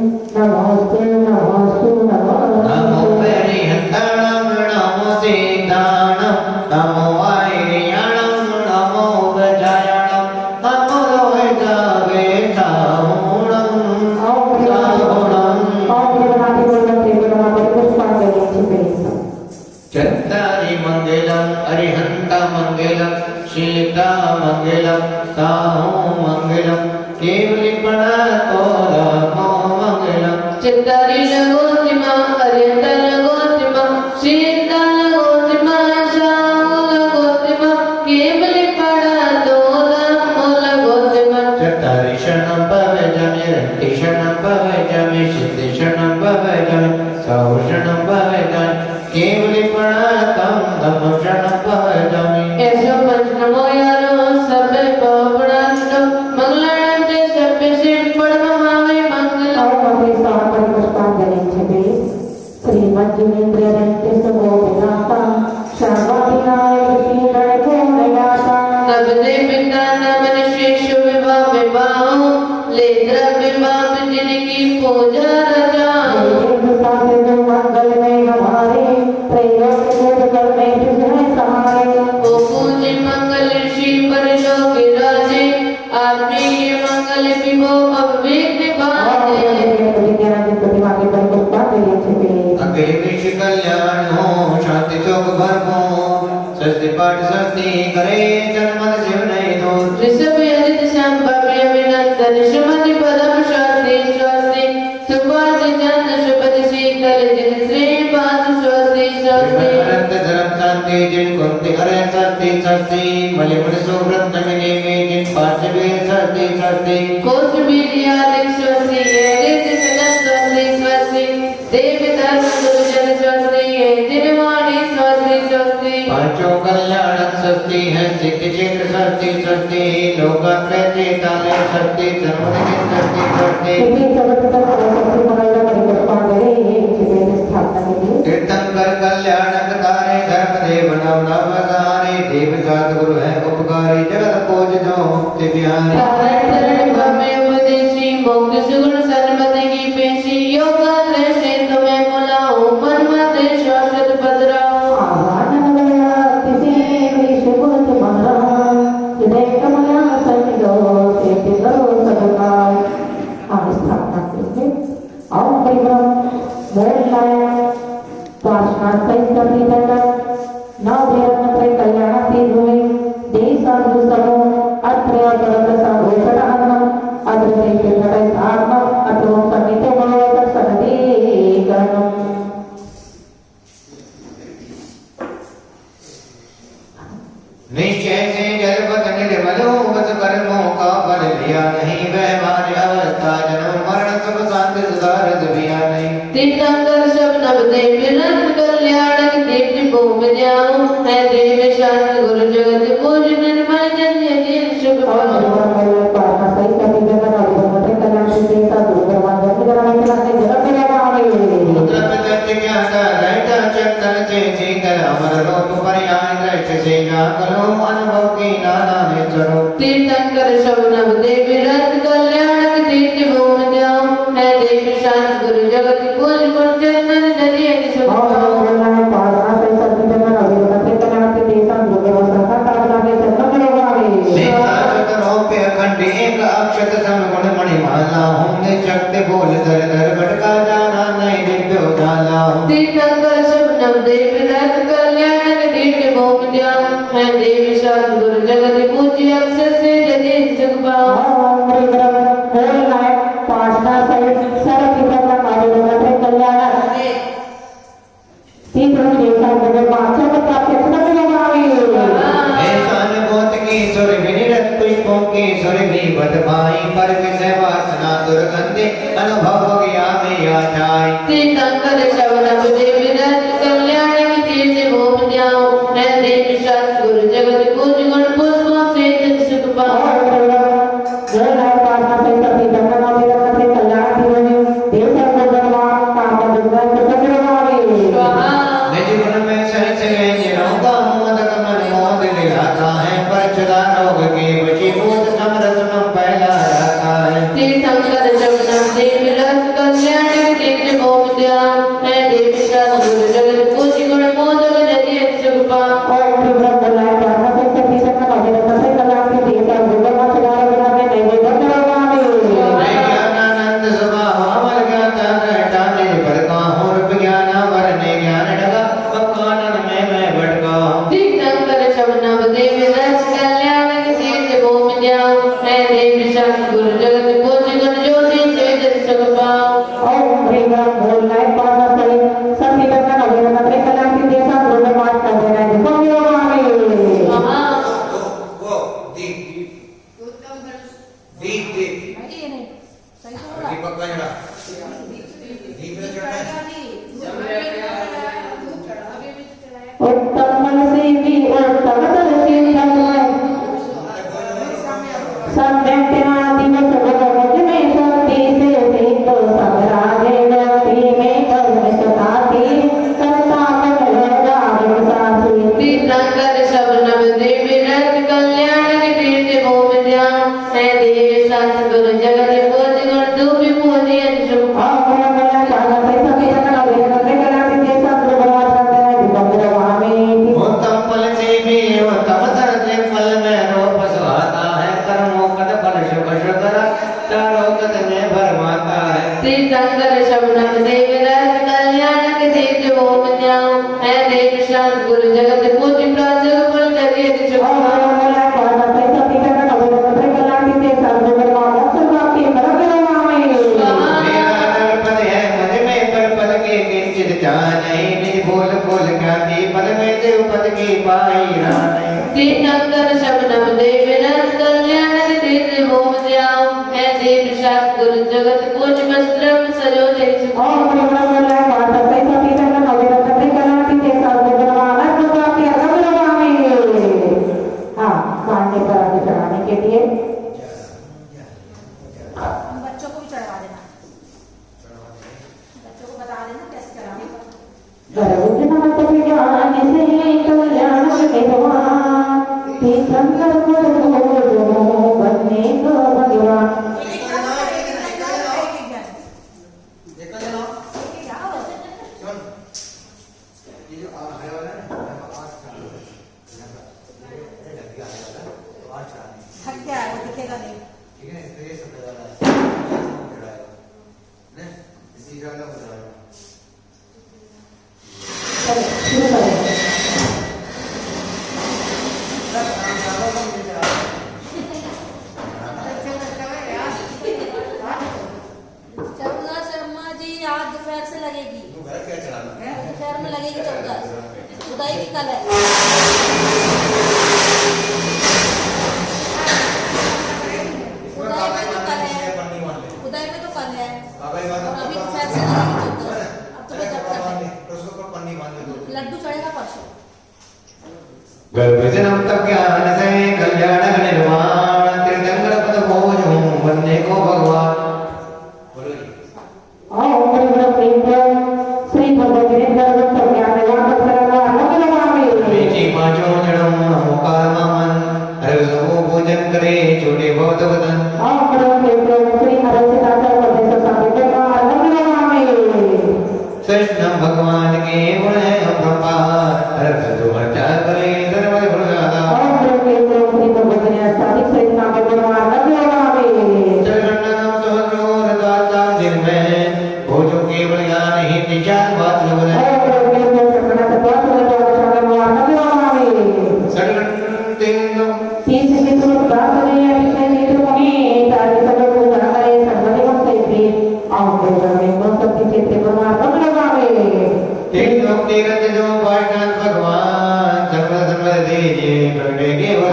S3: नमोस्तु नमोस्तु
S1: नमो
S3: नमोस्तु
S1: परिहंताणं नमो सीताणं नमो वायुयाणं नमो गजायाणं नमो लोहितावेताहुणं साहुणं चत्तारि मंगलम अरिहंत मंगलम सीता मंगलम साहु मंगलम केवली प्रणतो रामो मंगलम
S4: चित्तारी लगोतिमा अरियंता लगोतिमा सीता लगोतिमा साहु लगोतिमा केवली पड़ा दो रामो लगोतिमा
S1: चत्तारि शरणं भवजामि रन्ति शरणं भवजामि सिद्धि शरणं भवजामि साहु शरणं भवजामि केवली प्रणतं धम्म शरणं भवजामि
S4: ऐसो पंच नमो यारो सबे पवड़ांतो मंगलां ते सबे सिर पड़मावे मंगलम तब दे पिता नमन शेषु विवाह विवाह ले द्रव्य बाप जिनकी पूजा रचाओ ओ पूज्य मंगल ऋषि परलोक राजे आपने ये मंगल विभो अविघ्न बाजे
S1: अग्रे विष कल्याण हो शांति चौक भरपूर सस्ती पाठ सस्ती करे जन्मन शिव नहीं दूर
S4: ऋषभ यजित संभव्य अभिनंदन श्रीमति पदम शास्त्री स्वास्ती सुभाषि चंद्र शुभद शीतल जिन श्री पाद स्वास्ती स्वास्ती
S1: अनंत धर्म शांति जिन कुंती हरे सस्ती सस्ती मलिमुनि सुव्रत नमिनी में जिन पांचवे सस्ती सस्ती
S4: कोश वीर्यादिक स्वास्ती एरित सदन स्वास्ती स्वास्ती देव धर्म दुर्जन स्वास्ती है जिनवाणी स्वास्ती स्वास्ती
S1: पांचों कल्याण सस्ती है सिद्धि चित्र सस्ती सस्ती लोकात्मय ताले सस्ती सर्वनिधि सस्ती सस्ती तीर्थंकर कल्याणक तारे धर्म देव नव नवगारे देव जात गुरु है उपकारी जगत पूज जो मुक्ति बिहारी
S4: शरण भव्य उपदेशी मोक्ष सुगुण सन्मति की पेशी योगाग्र से तुम्हें बुलाऊं मन मत शाश्वत पदराऊं
S1: निश्चय से जलपत निर्मलो बस कर्मों का फल लिया नहीं व्यवहार अवस्था जन्म मरण सब शांति सुधारत बिया नहीं
S4: तीर्थंकर सब नव देव रंग कल्याणक दीप्ति भूमि जाऊं है देव शांत गुरु जगत पूज निर्मल जन यदि शुभ तीर्थंकर सब नव देव रंग कल्याणक दीप्ति भूमि जाऊं है देव शांत गुरु जगत पूज गुरु जन यदि शुभ तीर्थंकर सब नव देव रंग कल्याणक दीप्ति भूमि जाऊं है देव शांत गुरु जगत पूज्य अक्षर से यदि सुख पाऊं तीर्थंकर शवन देव रंग कल्याणक दीप्ति भूमि जाऊं है देव शांत गुरु जगत पूज्य गुण पुष्पों से यदि सुख पाऊं तीर्थंकर शवन देव रंग
S1: पक्का जड़ा दीप में चढ़ना है
S3: उत्तम मन से भी उत्तम दर्शी धर्म सम्यक दिवादी में सब में शक्ति से सिद्ध सब राजे व्यक्ति में कर्म सताती करता मन लगा साथी
S4: तीर्थंकर शबनम देवी रथ कल्याण के तीर्थ भूमि ध्यान है देवी शांत गुरु जगत बोध गुण दूबी मोदी अंशु
S1: उत्तम फल से भी उत्तम तरह फल में रोप सुहाता है कर्मों कद फल शुभ शुकर चारों कद में भरमाता है
S4: तीर्थंकर शबनम देवी रथ कल्याण के तीर्थ भूमि ध्यान है देवी शांत गुरु जगत पूज्य प्राजग फल जगे तीर्थंकर शबनम देवी रथ कल्याण के तीर्थ भूमि ध्यान है देवी शांत गुरु जगत पूज्य वस्त्रम सजो जय
S3: के लिए
S2: बच्चों को भी चढ़वा देना, बच्चों को बता देना कैसे चढ़ाने का। थक गया है वो दिखेगा नहीं।
S1: ठीक है तो ये सब चढ़ाएगा ने इसी जगह पर चढ़ाएगा
S3: शुरू करें।
S2: चौदह शर्मा जी आज दोपहर से लगेगी,
S1: क्या चढ़ाना
S2: दोपहर में लगेगी 14 उदय की कल है। उदय में तो कल है, उदय में तो कल है और अभी दोपहर से लगेगी 14। अब तो जब तक लड्डू चढ़ेगा परसों।
S1: गर्भजनम तब ज्ञान से कल्याण निर्माण तीर्थंकर पद भोज हूँ बनने को भगवान
S3: श्री
S1: पांचों जन्म नमोकार मामन हर सबो पूजन करे छोटे बहुत वतन कृष्ण भगवान के गुण है अपरंपार हर जो हत्या करे सर्व गुण गाता चरणम सोजोर दाता दिन में भोजो केवल ज्ञान ही निजात बात लवन सडगण तिंग एक भक्ति रत जो पाठन भगवान सर्व सर्व दीजिए प्रगटे केवल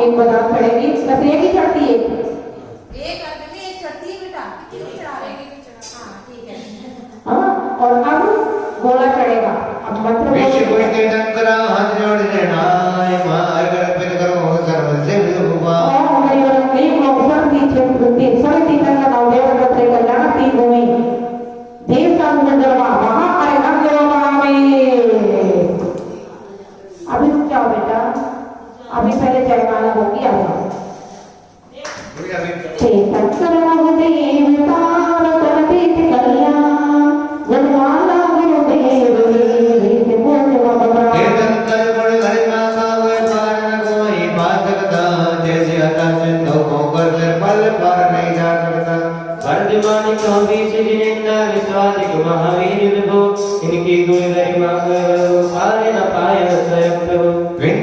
S3: एक बादाम चढ़ेगी, बस एक ही चढ़ती है,
S2: एक अर्घ में एक चढ़ती है बेटा, कितनी चढ़ा रहे हाँ ठीक है।
S3: हाँ और अब गोला चढ़ेगा। अब मंत्र
S1: विश्व कोई तीर्थन करा हाथ जोड़ लेना मार कर अर्पित करो सर्व से भगवान
S3: अभी रुक जाओ बेटा, अभी पहले जयमाला होगी आपका।
S1: कीर्तन कर बड़ हरि नाम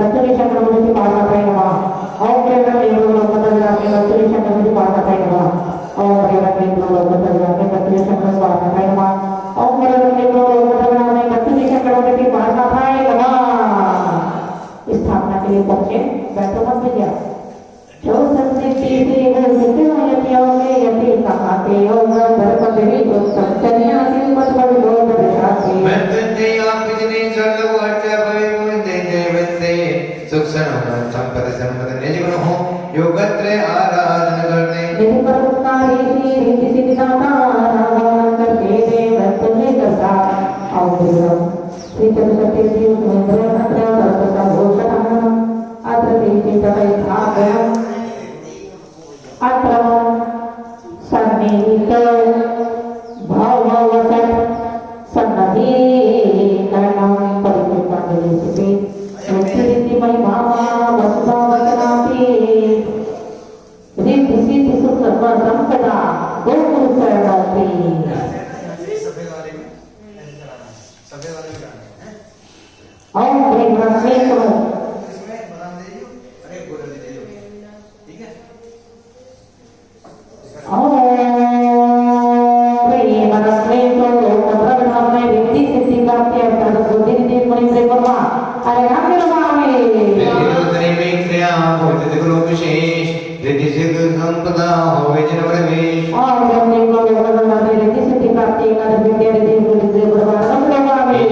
S3: बच्चों चक्रवर्ती पार्वती नमः ओम प्रेरणा देवो लोकतज्ञाने बच्चों चक्रवर्ती पार्वती नमः ओम प्रेरणा देवो लोकतज्ञाने बच्चों चक्रवर्ती पार्वती नमः ओम प्रेरणा देवो लोकतज्ञाने बच्चों चक्रवर्ती पार्वती नमः। स्थापना के लिए पहुंचे, बैठो मत भैया। जो संसिद्धि से वो यतियों में यति कहाते योग धर्मदेवी तो सत्सन्यासी मत बड़ लोग दर्शाते।
S1: मैं बंदे आप जिने सर्व अच्छा भवे मुझे देवते सुख सनम संपद संपद निज गुण हो योगत्र आराधन करते।
S3: निधि परोपकारी श्री रीति सिद्धांता रावण करते देव तुम्हें करता अवधि श्री चतुर्थे श्री मंत्र मंत्र सर्वसा घोषणा अत्र देवी तवै भागम अत्र सन्निहित भाववचन सन्नति करणं परिकृतांजलिस्ते मुक्तिरिति महिमा वसुधावचनापि रिद्धि सिद्धि सुख सर्व संपदा गोकुल शरणोपि। ओम ह्रीं ह्रीं करो ओम ह्रीं ह्रीं करो तत्र में रिद्धि सिद्धि प्राप्ति अर्थात बुद्धि निधि मुनि प्रेमा अरे राम नमामि
S1: विद्युतरि में क्रिया हो गुरु विशेष रिद्धि सिद्ध संपदा हो विजन प्रवेश।
S3: ओम ह्रीं करो तत्र में रिद्धि सिद्धि प्राप्ति अर्थात विद्या रिद्धि मुनि प्रेमा नमामि।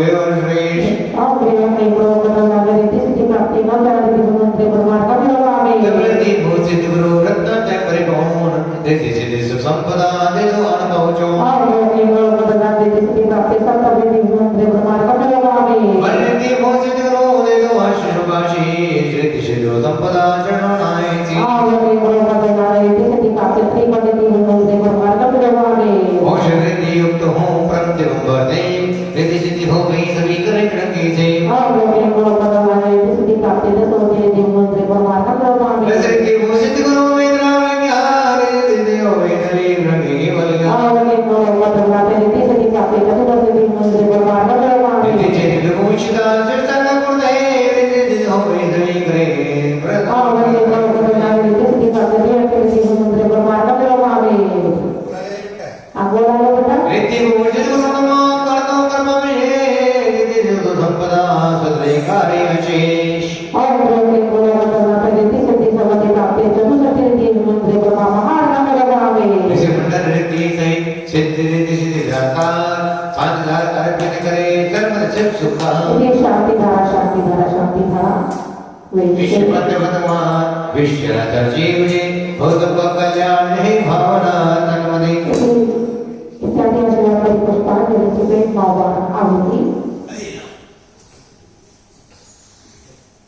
S1: भव्य और श्रेष्ठ
S3: और प्रेम में गुरु पदना गति सिद्धि प्राप्ति मंत्र आदि मंत्र परमात्मा के नाम में
S1: प्रति भूषित गुरु रत्न ते परिपूर्ण देति सिद्धि सुख संपदा दे दो अनुभव चो
S3: और प्रेम में गुरु पदना गति सिद्धि प्राप्ति संत विधि मंत्र परमात्मा के नाम में
S1: प्रति भूषित गुरु दे दो आशीर्वाशी देति सिद्धि संपदा चरणों नाय सी
S3: और प्रेम में गुरु पदना गति सिद्धि प्राप्ति त्रिपदी मंत्र परमात्मा के नाम में
S1: औषधि युक्त हूँ प्रतिबंधते देति सिद्धि हो गई सभी करे क्रंगी से
S3: और प्रेम में गुरु पदना गति सिद्धि प्राप्ति दसों मंत्र परमात्मा के नाम में
S1: प्रति भूषित गुरु वेदना ज्ञान देति हो वेदनी रंगी बलिया
S3: और प्रेम में गुरु पदना गति सिद्धि प्राप्ति दसों मंत्र परमात्मा के नाम में
S1: देति चित्त विमुचिता चित्तन गुणे देति हो वेदनी करे
S3: और प्रेम में गुरु पदना गति सिद्धि प्राप्ति मंत्र परमात्मा के नाम में आप बोला लो बेटा
S1: रीति भूषित गुरु कर्तो कर्म में देति सिद्धि संपदा सदरे कार्य विशेष
S3: और प्रेम में गुरु पदना गति सिद्धि समाधि प्राप्ति चतुर्थ मंत्र परमात्मा के नाम में
S1: इसे मंडल रीति सहित सिद्धि रीति सिद्धि दातार साधधार अर्पित करे कर्म सिद्ध सुखा
S3: ये शांति धारा
S1: विश्व वर्तमान विश्व रचर जीवे भूत कल्याण है भावना तन्मनि
S3: इत्यादि अशुभ पुष्पांजलि रेसिपेंट मावर आवृत्ति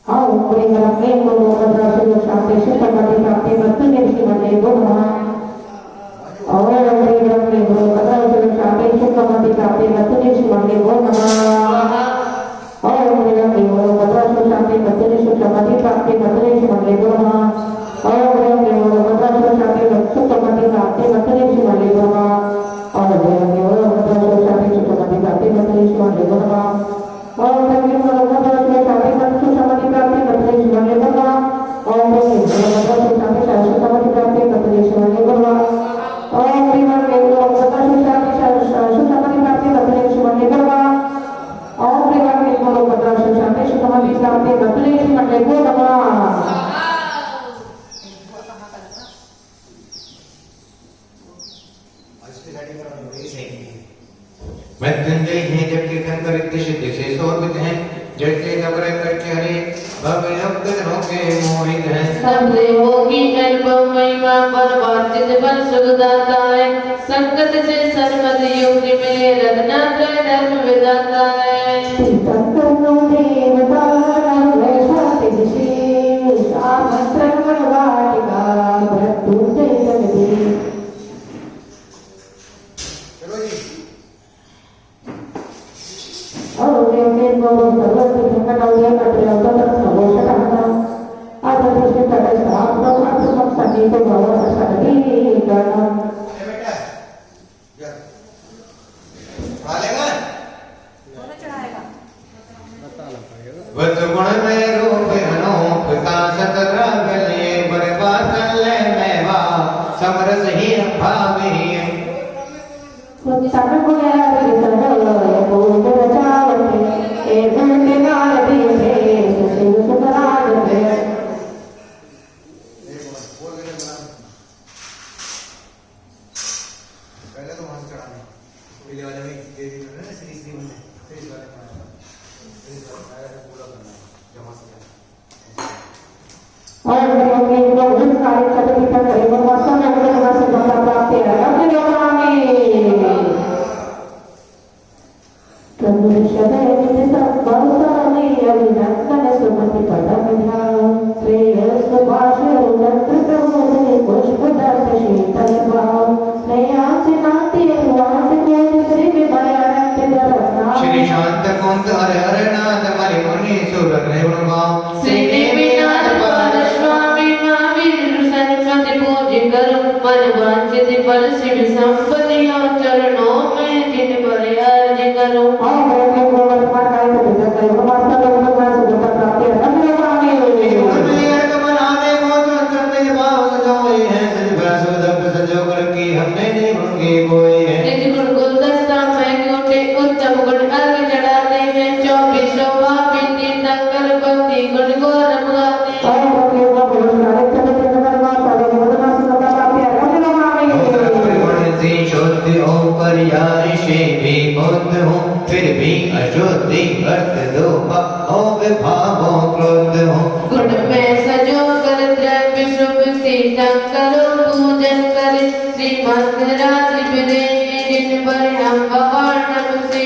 S3: आओ परिवार में को मंत्र शांति सुखमति प्राप्ति मत निर्षि मने बोधना और परिवार में को मंत्र शांति सुखमति प्राप्ति मत निर्षि मने बोधना और परिवार में को मंत्र शांति मत निर्षि सुखमति प्राप्ति मत निर्षि मने बोधना और परिवार में को मंत्र शांति सुखमति प्राप्ति मत निर्षि मने बोधना और परिवार में को मंत्र शांति सुखमति प्राप्ति मत निर्षि मने बोधना और परिवार में को मंत्र शांति मत सुखमति प्राप्ति मत निर्षि मने बोधना और परिवार में को मंत्र शांति सुखमति प्राप्ति मत निर्षि मने बोधना और परिवार में को मंत्र शांति सुखमति प्राप्ति मत निर्षि मने बोधना और परिवार में को मंत्र शांति सुखमति प्राप्ति मत निर्षि मने बोधना
S1: मृत्युंजय हैं जब कीर्तन करते सिद्धि से शोभित हैं जैसे नवग्रह करके हरे भव्य नवग्रहों के मोहित हैं
S4: सब देवों की अनुपम महिमा पर वाचित बल सुखदाता है संकट से सर्वद युक्ति मिले रत्नात्रय धर्म विदाता है
S3: संकल्पो देवता वैश्वाति विशेष आमंत्रण वाटिका मृत्युंजय समिति और वेद को सर्वत्र संकटाउया कटयाउता सर्वोषटहना आदर्श तटे साप्त अर्थम संगीत भव सगरी गणम
S2: दोनों चढ़ाएगा
S1: वत गुण में रूप अनोख का सतरा गले बर्बाद ले मेवा समरस ही भावी
S3: सब को यार सर्व पूर्ण रचावते ए धन्य नारदी से शिव सुधराजते
S1: पहले तो वहां चढ़ाने पहले वाले में दे दी ना श्री श्री में श्री वाले में श्री वाले पूरा करना जमा से
S3: और मेरे को उन कार्य चतुर्थ करे परमात्मा में गुण से बंदा प्राप्त है अपने लोगों में कंदुषदे विदित बहुसाने अभिनंदन सुमति पदम ध्यान श्रेयस सुभाष उदत्र प्रमोदे पुष्पदत्त शीतल भाव नयाति नाति वास को श्री विभयानंद दरना
S1: श्री शांत कुंत हरे हरे नाथ मणि मुनि सुर गुणगान
S4: श्री देवीनाथ पारस्वामी महावीर सरस्वती पूज्य करो मन वांछित फल शिव संपत्ति और चरणों में जिन पर अर्ज करो
S3: और मेरे को वर्तमान काल में विचार करो परमात्मा लोगों में सुगता प्राप्ति है हम लोग आगे
S1: बनाने को जो अंतर में भाव सजोए हैं सज भ्रसुदप सजो कर की हमने नहीं भंगे कोई है
S4: निज गुण गुलदस्ता में गोटे उत्तम गुण अर्घ चढ़ाते हैं 24 शोभा बिंदी नंगर भक्ति गुण गौरव गाते हैं
S3: और मेरे को पुरस्कार चले चले परमात्मा लोगों में सुगता प्राप्ति है हम लोग आगे
S1: परिवर्तन से शोध शुद्ध होकर यार से भी बुद्ध हूँ, फिर भी अशुद्धि वर्त दो हो विभावों क्रोध हूँ।
S4: गुण में सजो कर द्रव्य शुभ शीतल करो पूजन कर श्रीमद्राज दिन परिणाम वर्णम से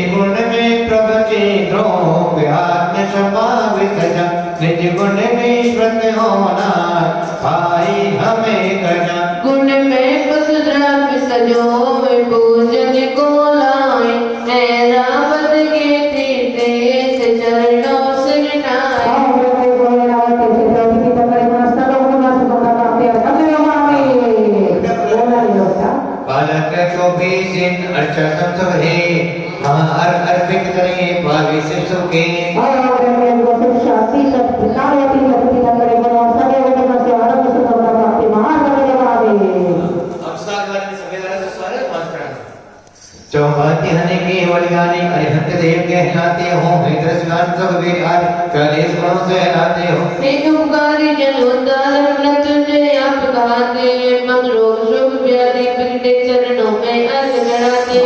S1: गुण में प्रवचे ध्रुव आत्म समावित निज गुण में श्रुत होना भाई हमें करना।
S4: गुण में पशु द्रव्य सजो पूजन को लाए रावत के तीर्थ चरणों से
S1: बालक 24 दिन अर्चा सब है अर्पित करें पावी से सुखे। चौपाती हने के वलियानी अरिहंत देव के नाते हो हितरस्नान सब वीर आदि कलेश गुणों से नाते हो।
S4: हे ओंकारी जलोद्धार मृत्युंजय आप गाते मम रोग शुभ व्याधि पीड़ित चरणों में अर्घ चढ़ाते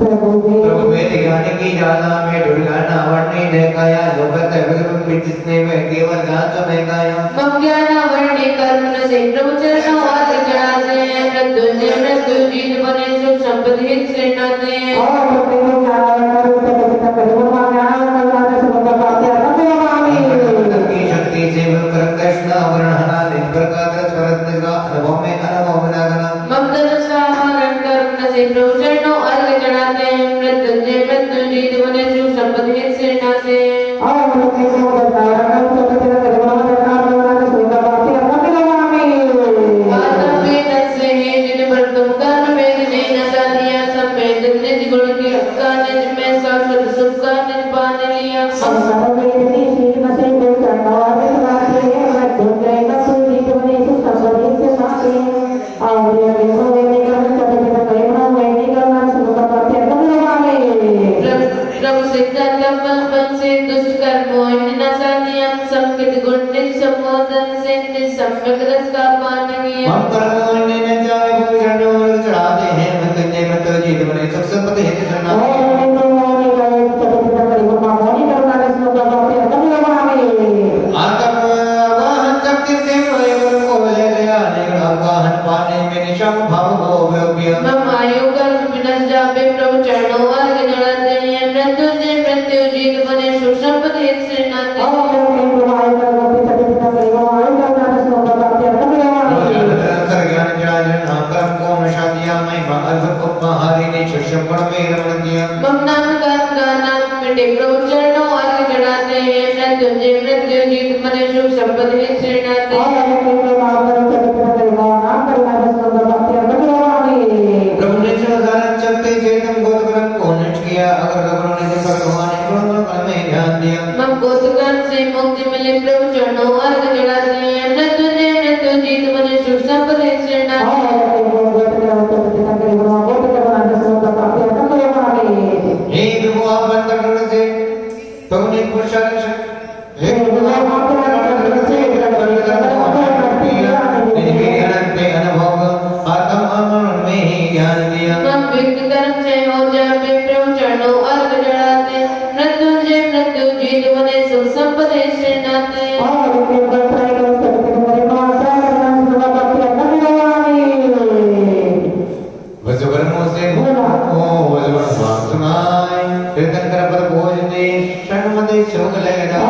S1: प्रभु में ध्यान की जाना में ढुलाना वर्णी देखाया लोकत विग्रह जिसने में केवल जान में गाया
S4: मम ज्ञान वर्णी कर्म से प्रभु चरणों आदि चढ़ाते हैं मृत्युंजय मृत्यु जीत बने सुख संपत्ति हित श्रीनाते हैं
S1: की शक्ति से कर कृष्ण वर्णना दिन प्रकार स्वरत का अनुभव में अनुभव बना गना
S4: मम दर्शन कर्म से प्रभु चरणों आदि चढ़ाते हैं मृत्युंजय मृत्यु जीत बने सुख संपत्ति हित श्रीनाते हैं प्रभु सिद्धार्थ
S1: गंजे मत जीत बने सब संपत्ति है शरण आतम वाहन शक्ति से प्रयोग को ले ले आने वाहन पाने में निशम भाव हो व्यव्य
S4: मम आयु कर्म विनश जापे प्रभु चरणों वर्ग जड़ते हैं मृत्युंजय मृत्यु जीत बने सुख संपत्ति श्रीनाथ मम नाम कर्म का नाम मिटे प्रभु चरणों वर्ग जड़ाते हैं मृत्युंजय मृत्यु जीत बने सुख संपत्ति श्रीनाथ
S1: प्रभु ने चरण चलते चेतन गोत्रम को नष्ट किया अगर प्रभु ने भगवान ने गुण में ध्यान दिया
S4: मम गोत्रगण से मुक्ति मिले प्रभु चरणों वर्ग जड़ाते हैं मृत्युंजय मृत्यु जीत बने सुख संपत्ति श्रीनाथ
S1: हे प्रभु आप अंतर्गण से प्रभु ने पुरुषार्थ हे प्रभु आप अंतर्गण से अनुभव आत्म अमन में ही ज्ञान दिया
S4: मम विघ्न कर्म से हो जाए प्रभु चरणों अर्घ जड़ाते मृत्युंजय मृत्यु जीत बने सुख संपत्ति श्रीनाथ
S1: वज्रवर्णों से वज्रवर्ण भाग सुनाए कीर्तन कर पर भोज दे शर्मदे शोक लगा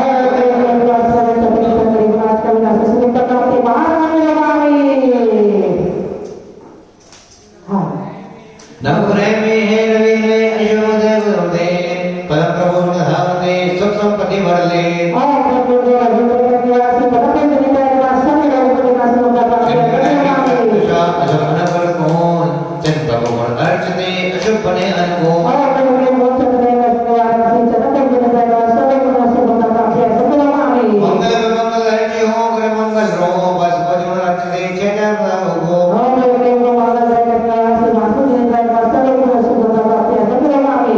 S1: नवग्रह में है रवि रे अयोध्या गुरुदे परम प्रभु धामते सुख संपत्ति भर ले अशुभ पर कौन चंद प्रभु अर्चते अशुभ बने अनुभव मंगल मंगल अर्ची हो ग्रह मंगल रो बस बजन अर्चते चेता प्रभु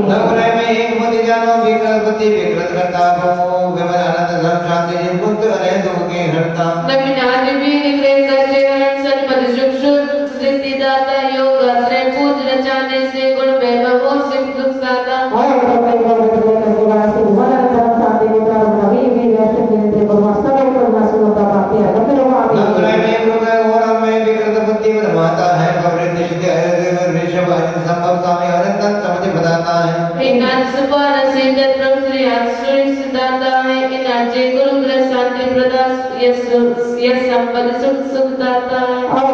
S1: नवग्रह में एक मति जानो विकल्पति विकृत करता प्रभु विमल आनंद धर्म शांति जिन पुत्र अरे दुख के हरता
S4: नविनादि वीर ग्रह सच्चे सन्मति सुख सिद्धि दाता योग अत्रे पूज रचाने से गुण वैभव और सिद्ध सुख साता
S1: नवग्रह में गुरु और में विकृत बुद्धि माता है प्रवृत्ति सिद्धि ऋषभ संभव स्वामी अनंत समझ बताता है
S4: विनाश सुपार सिद्ध प्रभु श्री अक्षय सिद्धांता है इन अर्चे गुरु ग्रह शांति प्रदास यस संपद सुख सुख दाता है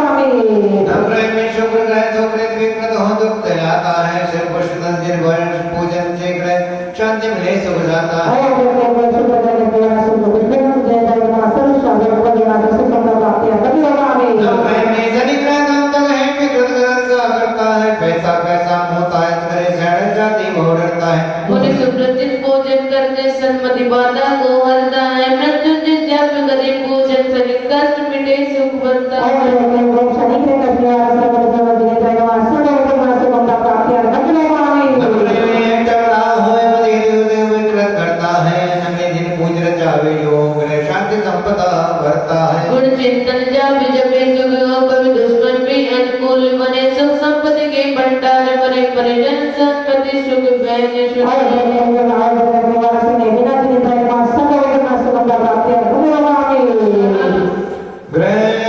S1: नवग्रह में शुक्र ग्रह सुकृत विकृत हो दुख दिलाता है सिर पुष्प जिन वर्ण पूजन से ग्रह शांति मिले सुख जाता है नवग्रह में शनि ग्रह नाम तक है विकृत ग्रह का करता है पैसा पैसा होता है करे शरण जाति वो डरता है
S4: मुनि सुप्रतित पूजन करने सन्मति बाधा को हरता है मृत्युंजय जप करे पूजन सभी कष्ट मिटे सुख बनता है
S1: नवग्रह में चढ़ा हुए मदेव विकृत करता है नंगे जिन पूज रचावे योग ग्रह शांति संपदा भरता है
S4: गुण चिंतन जप जपे सुख हो कभी दुश्मन भी अनुकूल बने सुख संपत्ति के भंडार बने परिजन संपत्ति सुख बहने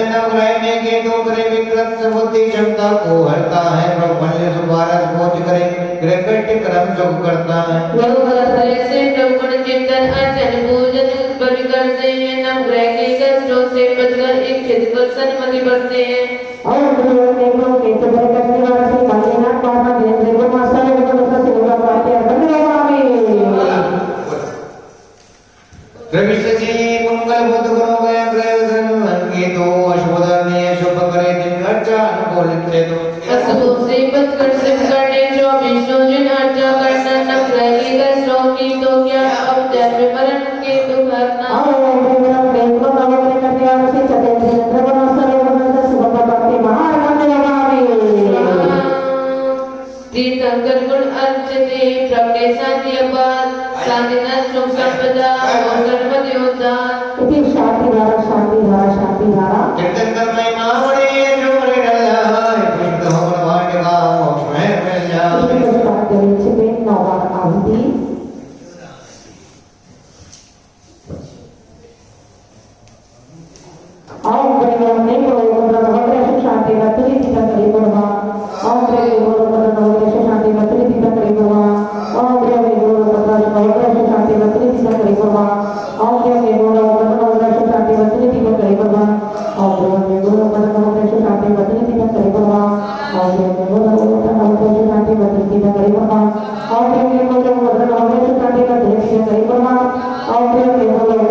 S1: नवग्रह में केतु ग्रह विकृत बुद्धि क्षमता को हरता है ब्रह्मण्य सुभारत बोझ करे ग्रह कट्य क्रम सुख करता है
S4: से ब्रह्मण चिंतन अर्चन पूजन उत्पन्न करते हैं नवग्रह के कष्टों से बचकर एक चित पर सन्मति बढ़ते हैं
S1: रवि से मंगल बुध गुरु गया ग्रह केतु अशुभ में शुभ करे दिन अर्चा अनुकूल केतु
S4: अशुभ से बचकर सिद्ध करने 24 दिन अर्चा करना नवग्रह के कष्टों की तो क्या अब जन्म मरण के दुख हरना तीर्थंकर गुण अर्चते प्रज्ञा शांति अपार शांतिनाथ सुख संपदा और सर्वद उद्धार
S3: इति शांति धारा शांति धारा शांति धारा
S1: कीर्तन कर महिमा बड़ी जोड़े डल जाए पुष्ट हो वाटिका मोक्ष में मिल जाए
S3: इति पुष्पांजलि छिपे नौवार आहुति ओम ब्रह्मणे ब्रह्मणे शांति वत्रि चित्त करि ब्रह्मा ओम ब्रह्मणे शांति वत्रि चित्त करि ब्रह्मा ओम ब्रह्मणे शांति वत्रि चित्त करि ब्रह्मा ओम ब्रह्मणे शांति वत्रि चित्त करि ब्रह्मा ओम ब्रह्मणे शांति वत्रि चित्त करि ब्रह्मा ओम ब्रह्मणे शांति वत्रि चित्त करि ब्रह्मा ओम ब्रह्मणे शांति वत्रि चित्त करि ब्रह्मा ओम ब्रह्मणे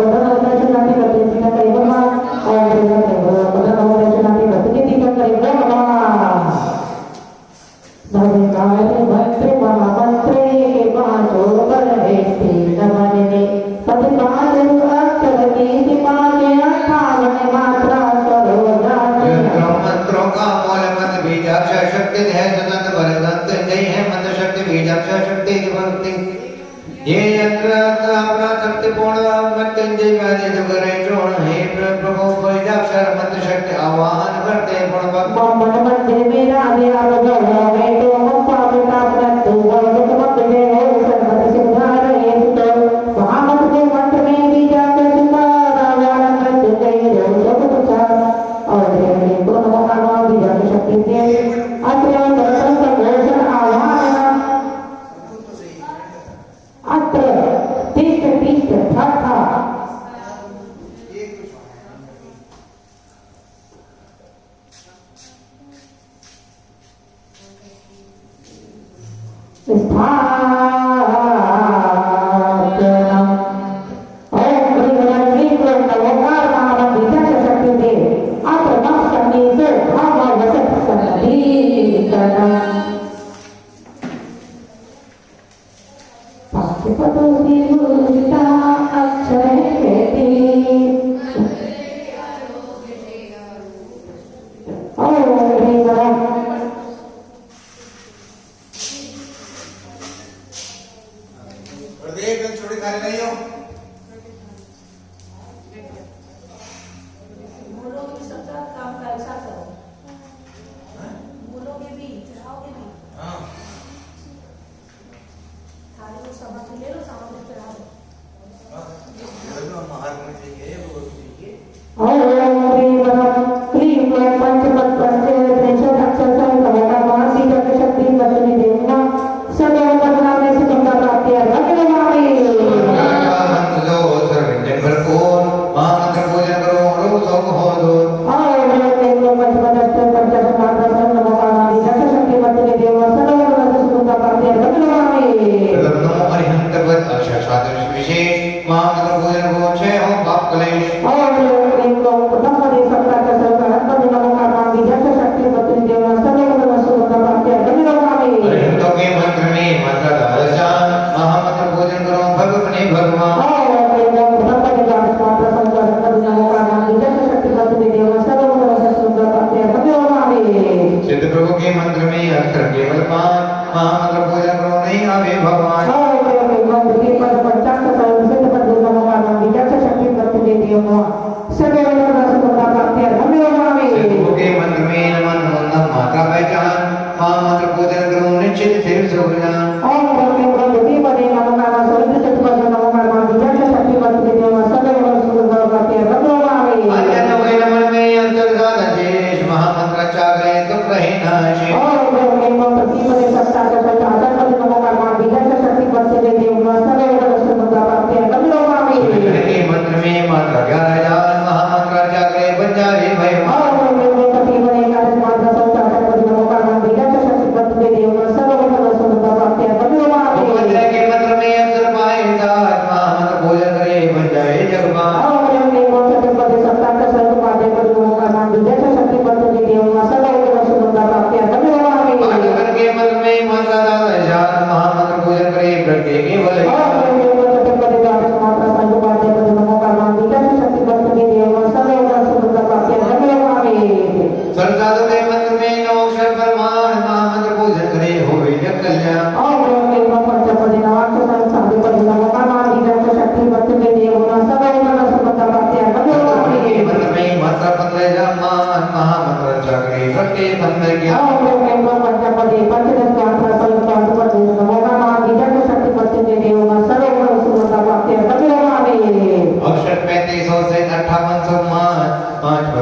S3: शांति वत्रि चित्त करि ब्रह्मा ओम ब्रह्मणे शांति वत्रि चित्त करि ब्रह्मा भगवान मंत्र महामंत्र के पांचों पर हेते नमने पतिपाल अक्षर नीति पाके 58 मात्रा सरोजाते
S1: मंत्रों का मूल मंत्र बीजाक्षर शक्ति है सतत वरदंत जय है मंत्र शक्ति बीजाक्षर शक्ति की भक्ति ये यंत्र अपना शक्ति पूर्ण मृत्युंजय वाले जो करे चोण हे प्रभु बीजाक्षर मंत्र शक्ति आह्वान करते पूर्ण भक्त
S3: मन मंदिर में राधे आप गौरव तो हम पापिता प्रतु वर्ग मत में हो सर्वत सिद्धार ये तो महामत के मंत्र में बीजाक्षर सुधारा व्यान मृत्युंजय रोग उपचार और ये दोनों महान बीजाक्षर शक्ति से अत्र दर्शन घोषण आह्वान अत्र तीर्थ था
S1: छोड़ी कार्य नहीं हो
S2: काम का ऐसा करो बोलोगे भी चढ़ाओगे भी
S1: हाँ
S2: थाली को सामान ले लो सामान को चढ़ा दो
S1: महार में चाहिए वो चाहिए
S3: ओम क्लीं पंचपद पंचेश्वर अक्षर संभवता महासी जग शक्ति बदली देवना सदैव बदला में से तुमका प्राप्ति है भगवान
S1: मंत्र जो सर्वज्ञ भरपूर महामंत्र पूजन करो रोग शोक हो दूर
S3: पंचपद पंचेश्वर मात्र नमो काली जग शक्ति बदली देवना सदैव बदला में से तुमका प्राप्ति है भगवान
S1: नमो अरिहंत पद अक्षर साधन विशेष महामंत्र पूजन को छह हो पाप कलेश के मंत्र में मंत्र दर्शन महामंत्र पूजन करो भगवान भगवान सिद्ध प्रभु के मंत्र में अक्षर केवल 5 महामंत्र पूजन करो नहीं आवे भगवान सिद्ध के मंत्र में नमन वंदन मात्रा पहचान महामंत्र पूजन करो निश्चित सिर सुजान महामंत्र चाहे तुम रहे नाशे के मंत्र में मात्रा 11,000 महामंत्र चाहे बन जाए भय के मंत्र में अक्षर पाए महामंत्र पूजन करे बन जाए जगमा के मंत्र में मात्रा 10,000 महामंत्र पूजन करे प्रत्येक केवल सरसाधु के मंत्र में 9 अक्षर प्रमाण महामंत्र पूजन करे होवे जग कल्याण
S3: शक्ति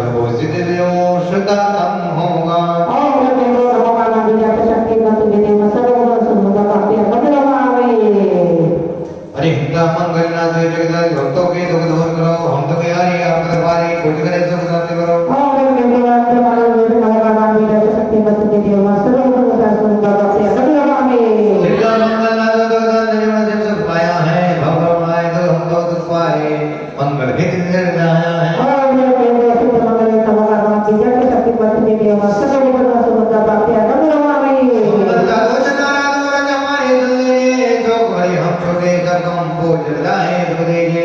S1: सर्वो सिद्धियो शुद्धतम होगा।
S3: ओम नमो नमः विजय शक्ति मत देव सर्व सुंदर प्राप्ति नमः
S1: अरे हिंदा मंगल नाथ जगत भक्तों के दुख दूर करो, हम तो प्यारी आप दरबारी कुछ करे सुख शांति करो।
S3: ओम नमो विजय शक्ति मत देव सर्व सुंदर प्राप्ति नमः
S1: हिंदा मंगल नाथ जगत जीवन से सुख पाया है, भगवान आए तो हम तो दुख पाए, मंगल के दिन से आया है।
S3: ओम नमो विजय शक्ति मत देव सर्व सुंदर प्राप्ति नमः
S1: हम बोझ लाए तो दीजिए।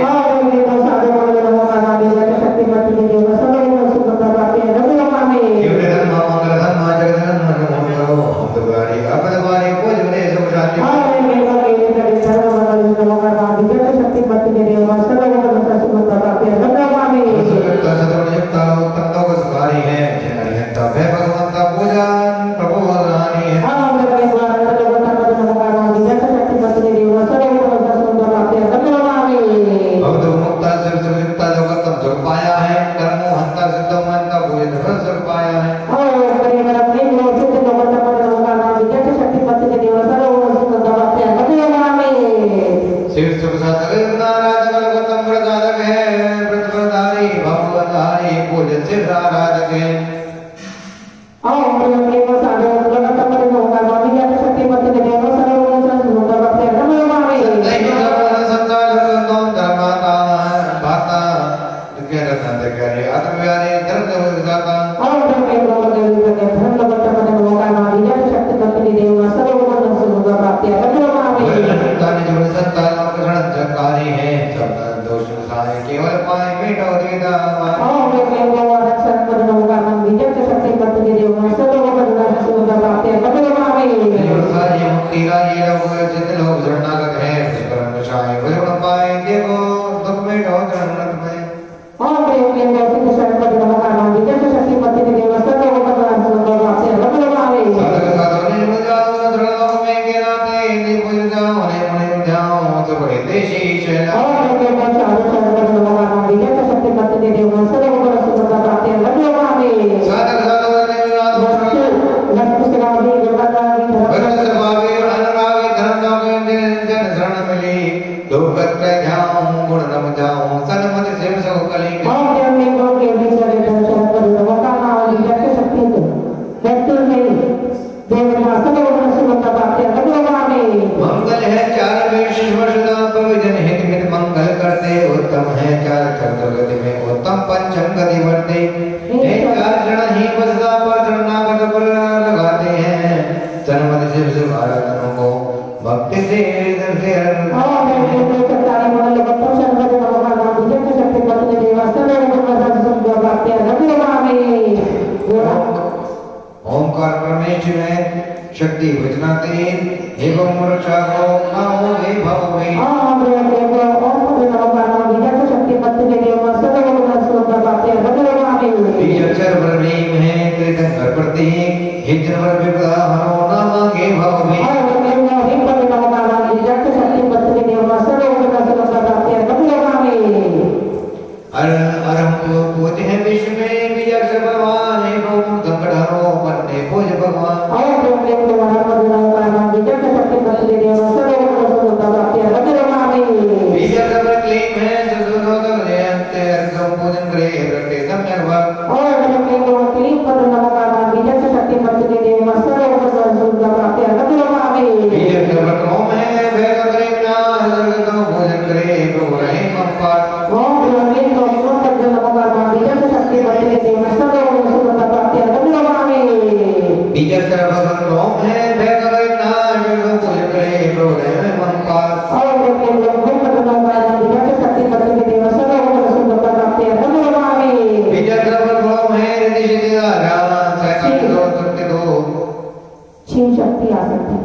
S1: शक्ति भजनाते एवं मूर्छा को नाओ वे भव वे
S3: ओम नमो शक्ति मत देव सर्व सुंदर प्राप्ति नमः
S1: अक्षर वर्णीम है तीर्थंकर प्रतीक हिजवर विपदा हरो नाम के भव वे
S3: शक्ति मत देव सर्व सुंदर प्राप्ति नमः
S1: अरहम तो पूज है विश्व में विजय भगवान एवं संकटहरो पन्ने पूज भगवान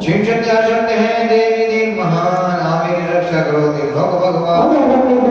S3: शिव शक्ति आ सकते हैं देवी देव महान आप मेरी रक्षा करो देव भगवान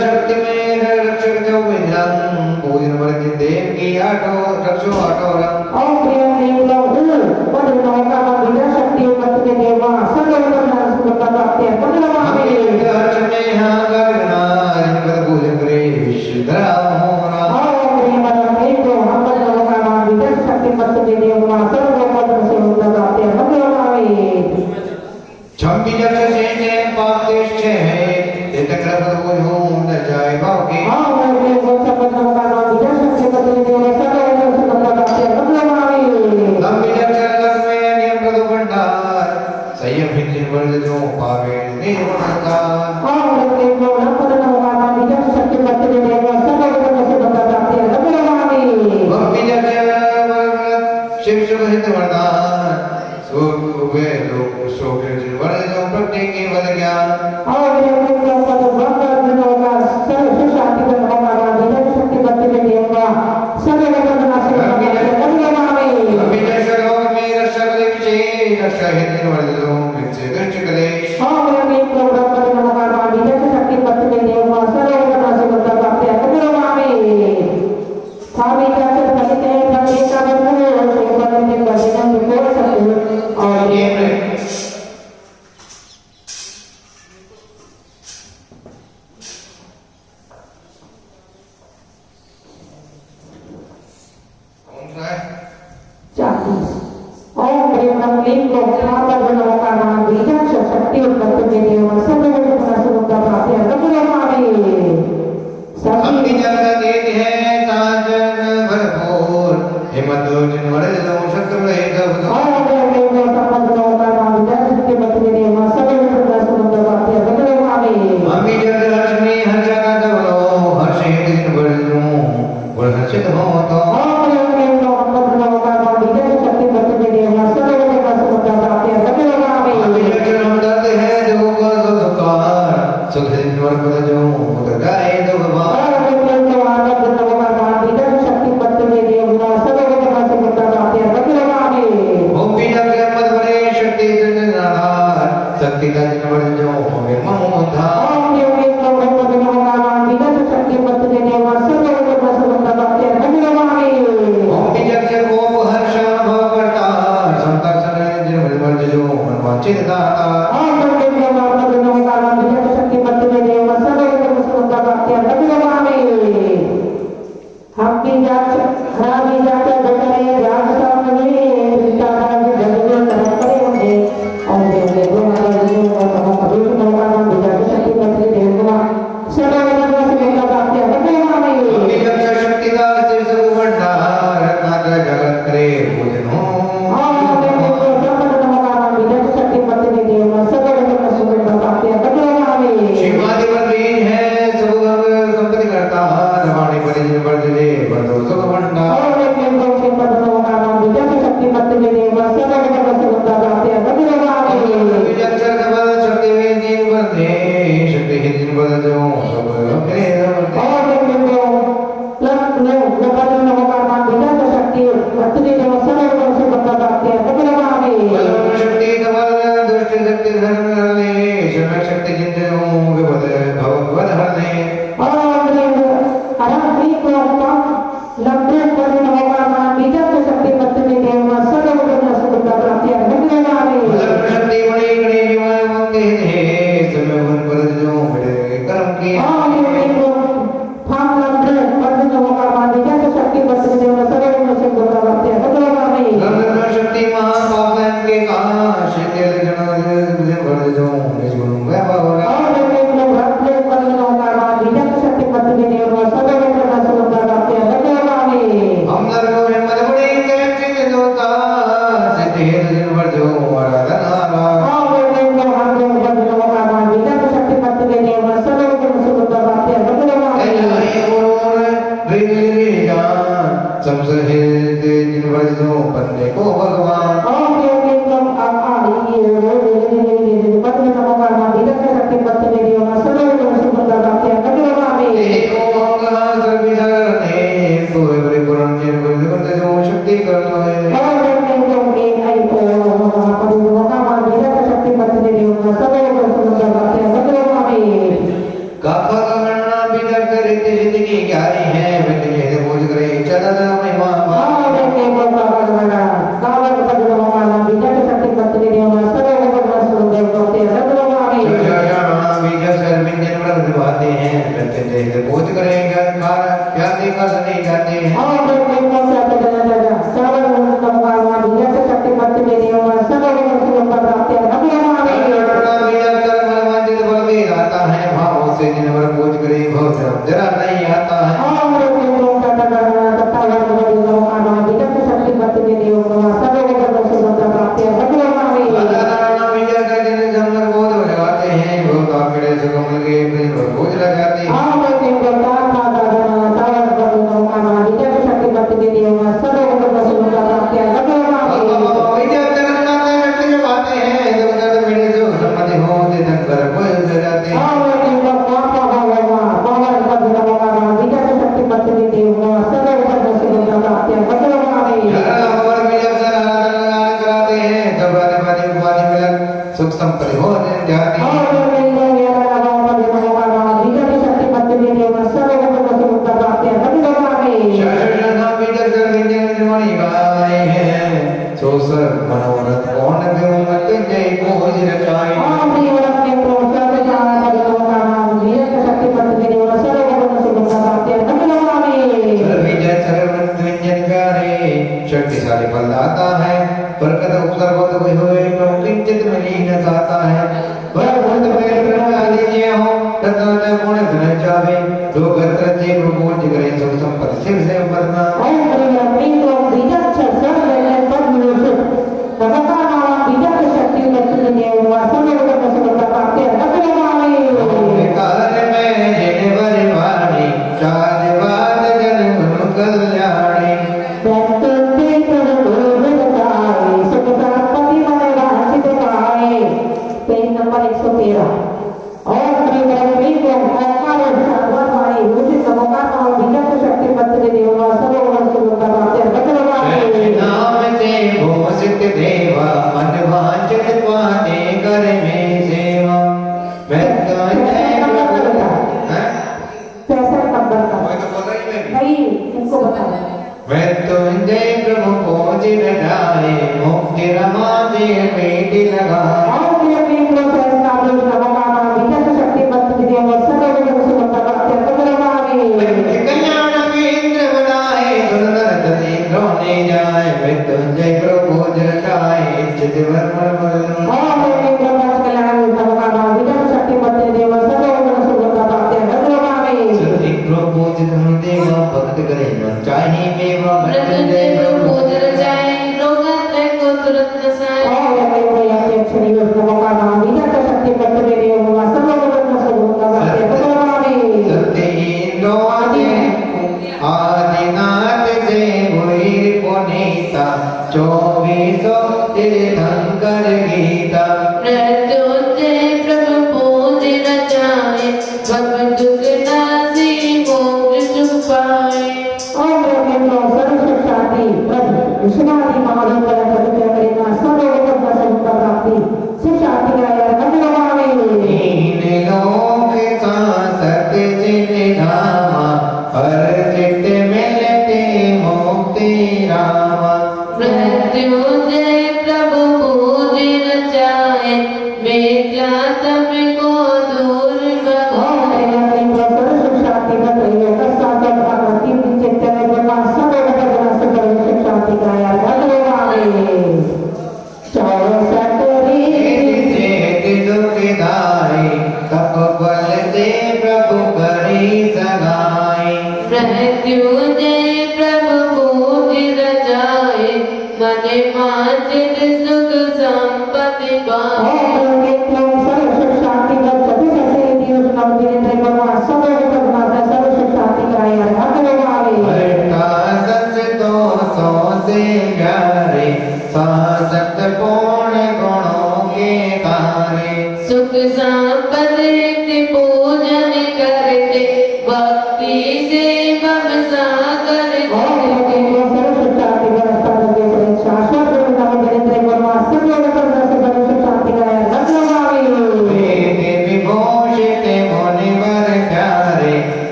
S1: शक्ति में रक्षक जो विद्रं पूजन वर्ग देव की आठो रक्षो आठो रंग पूजन करे विश्वधरा छम्बी जब से पाप देश छे है तकर पर कोई हो न जाए बाकी लंबी जब से लग में नियम का भंडार संयम हिंदिन वर्ग जो पावे निर्वाण का लंबी जब से शिव शिव हित वरदान सो वे लोग सो के वर्ग जो प्रत्येक केवल ज्ञान
S3: शक्ति
S1: हैं जब आने वाली उपाधि मिलन सुख संपत्ति हो जाती शरण भीतर कर विंजन निर्वाणी गाए हैं सोसर मनोरथ कौन देव मत जय कोज रचाई शक्तिशाली फल दाता है बरकत उपसर्ग तो कोई होए प्रभु किंचित में लीन जाता है वह भूत प्रेत आदि हो तत्व न गुण धन जावे दो गत्र जे प्रभु जिगरे सुख संपत्ति सिर से वरना कार्य में जिने वाणी चार बात जन गुण कल्याणी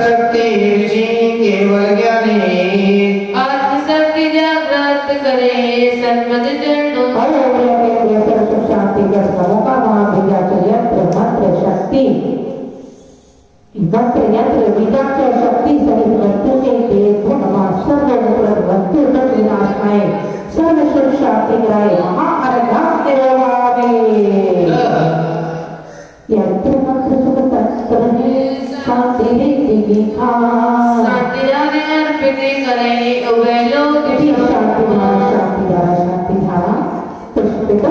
S1: शक्ति केवल ज्ञानी
S4: करे सन्मत चरणों
S3: और शांति के समूह का वहाँ विद्याचल यंत्र मंत्र शक्ति मंत्र यंत्र विद्याचल शक्ति सहित वस्तु के देव भगवान सर्व वस्तु तक विनाशाए सर्व सुख शांति कराए महाअरघ यंत्र मंत्र सुख तत्पर शांति रीति
S4: शांति जाने अर्पित करे उभय लोग
S3: शांति धारा पुष्पित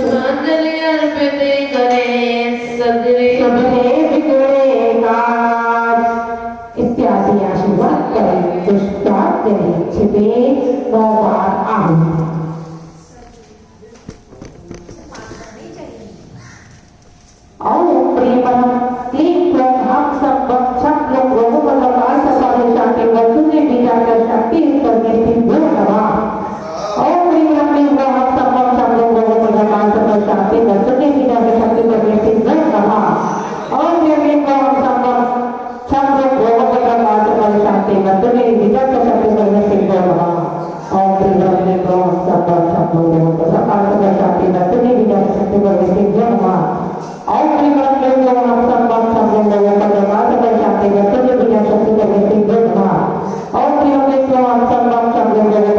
S4: पुष्पांजलि अर्पित करे सदरे
S3: इत्यादि आशीर्वाद करें पुष्पांजलि छिपे 9 बार आहुति क्लीन हम सब छठ लोग लोगों को लगाल सफाई शांति वस्तु ने बीजा कर शक्ति करने की गुण नवा और प्रिय हम सब लोगों को लगाल सफाई शांति वस्तु ने बीजा कर शक्ति करने की गुण नवा और प्रिय हम सब छठ लोगों को लगाल सफाई शांति वस्तु ने बीजा कर शक्ति करने की गुण नवा और प्रिय हम सब छठ लोगों को लगाल सफाई शांति वस्तु ने बीजा कर शक्ति करने की गुण नवा और परिवार के लोग हम सब लोगों का धन्यवाद कर जाते हैं तो भी बिना शक्ति करने की गुणगान और परिवार के लोग हम सब लोगों का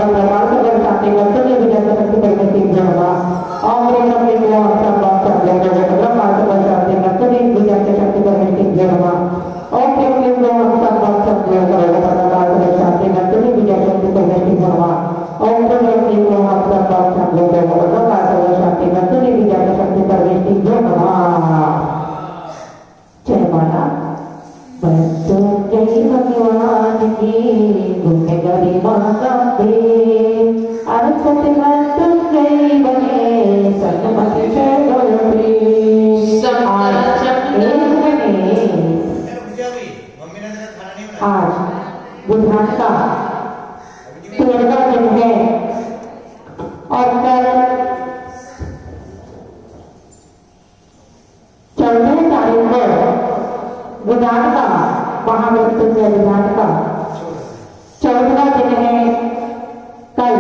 S3: धन्यवाद कर जाते हैं तो भी बिना शक्ति करने की गुणगान और परिवार के लोग हम सब लोगों का धन्यवाद कर जाते हैं तो भी बिना शक्ति करने की गुणगान और परिवार के लोग हम सब लोगों का धन्यवाद कर जाते हैं तो भी बिना शक्ति करने की गुणगान और परिवार के लोग हम सब लोगों का धन्यवाद कर जाते हैं तो भी बिना शक्ति करने की गुणगान जय माता बंदो जय भगवान की गुण गरिमा गाते अरसत बंदो जय बने सतमत चलोरे आज बुधवार का 13वां दिन है और कल 14 तारीख को विधान का महामृत्युंजय विधान का 14वां दिन है। कल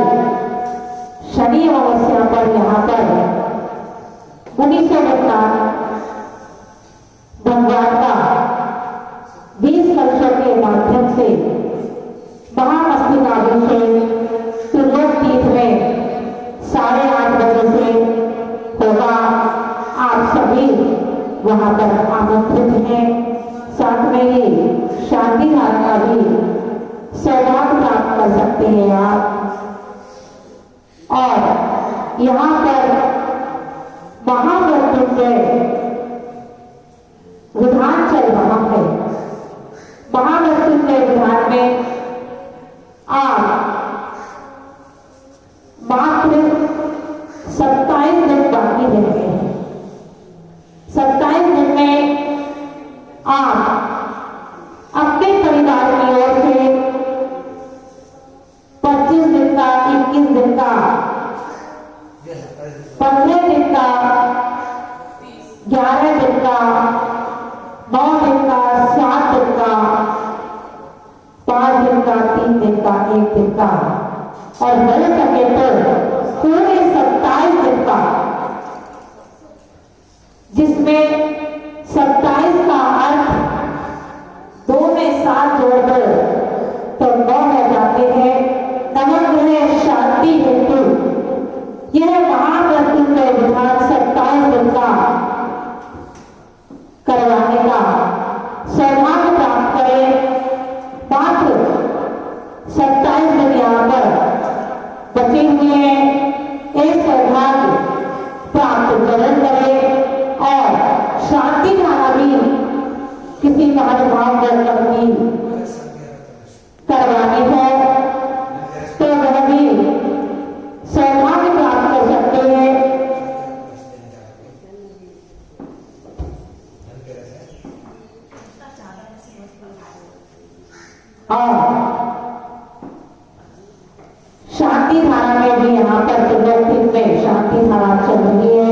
S3: शनि अमावस्या पर यहाँ पर 1952 भगवान का 20 कलशों के माध्यम से महामस्तकाभिषेक त्रिलोक तीर्थ में 8:30 बजे से होगा। आप सभी वहां पर आमंत्रित हैं। साथ में ही शांति धारा का भी सौभाग्य प्राप्त कर सकते हैं आप। और यहाँ पर महामृत्युंजय विधान चल रहा है। महामृत्युंजय विधान में आप मात्र 27 दिन बाकी रह गए हैं। 27 दिन में आप अपने परिवार की ओर से 25 दिन का, 21 दिन का, 15 दिन का, 11 दिन का, 9 दिन का, 7 दिन का, 5 दिन का, 3 दिन का, 1 दिन का और बड़े सके तो पूरे 27 दिन का, जिसमें 27 का अर्थ 2 में 7 जोड़ दो तो 9 हो जाते हैं। नवग्रह शांति हेतु यह महामृत्युंजय विधान 27 दिन का करवाने का सौभाग्य प्राप्त करें। मात्र 27 दिन यहाँ पर बचे हुए हैं। एक सौभाग्य प्राप्त ग्रहण करें और शांति धारा भी किसी महानुभाव को कभी करवानी है तो वह भी सौभाग्य प्राप्त कर सकते हैं। और शांति धारा में भी यहाँ पर त्रिलोक में शांति धारा चल रही है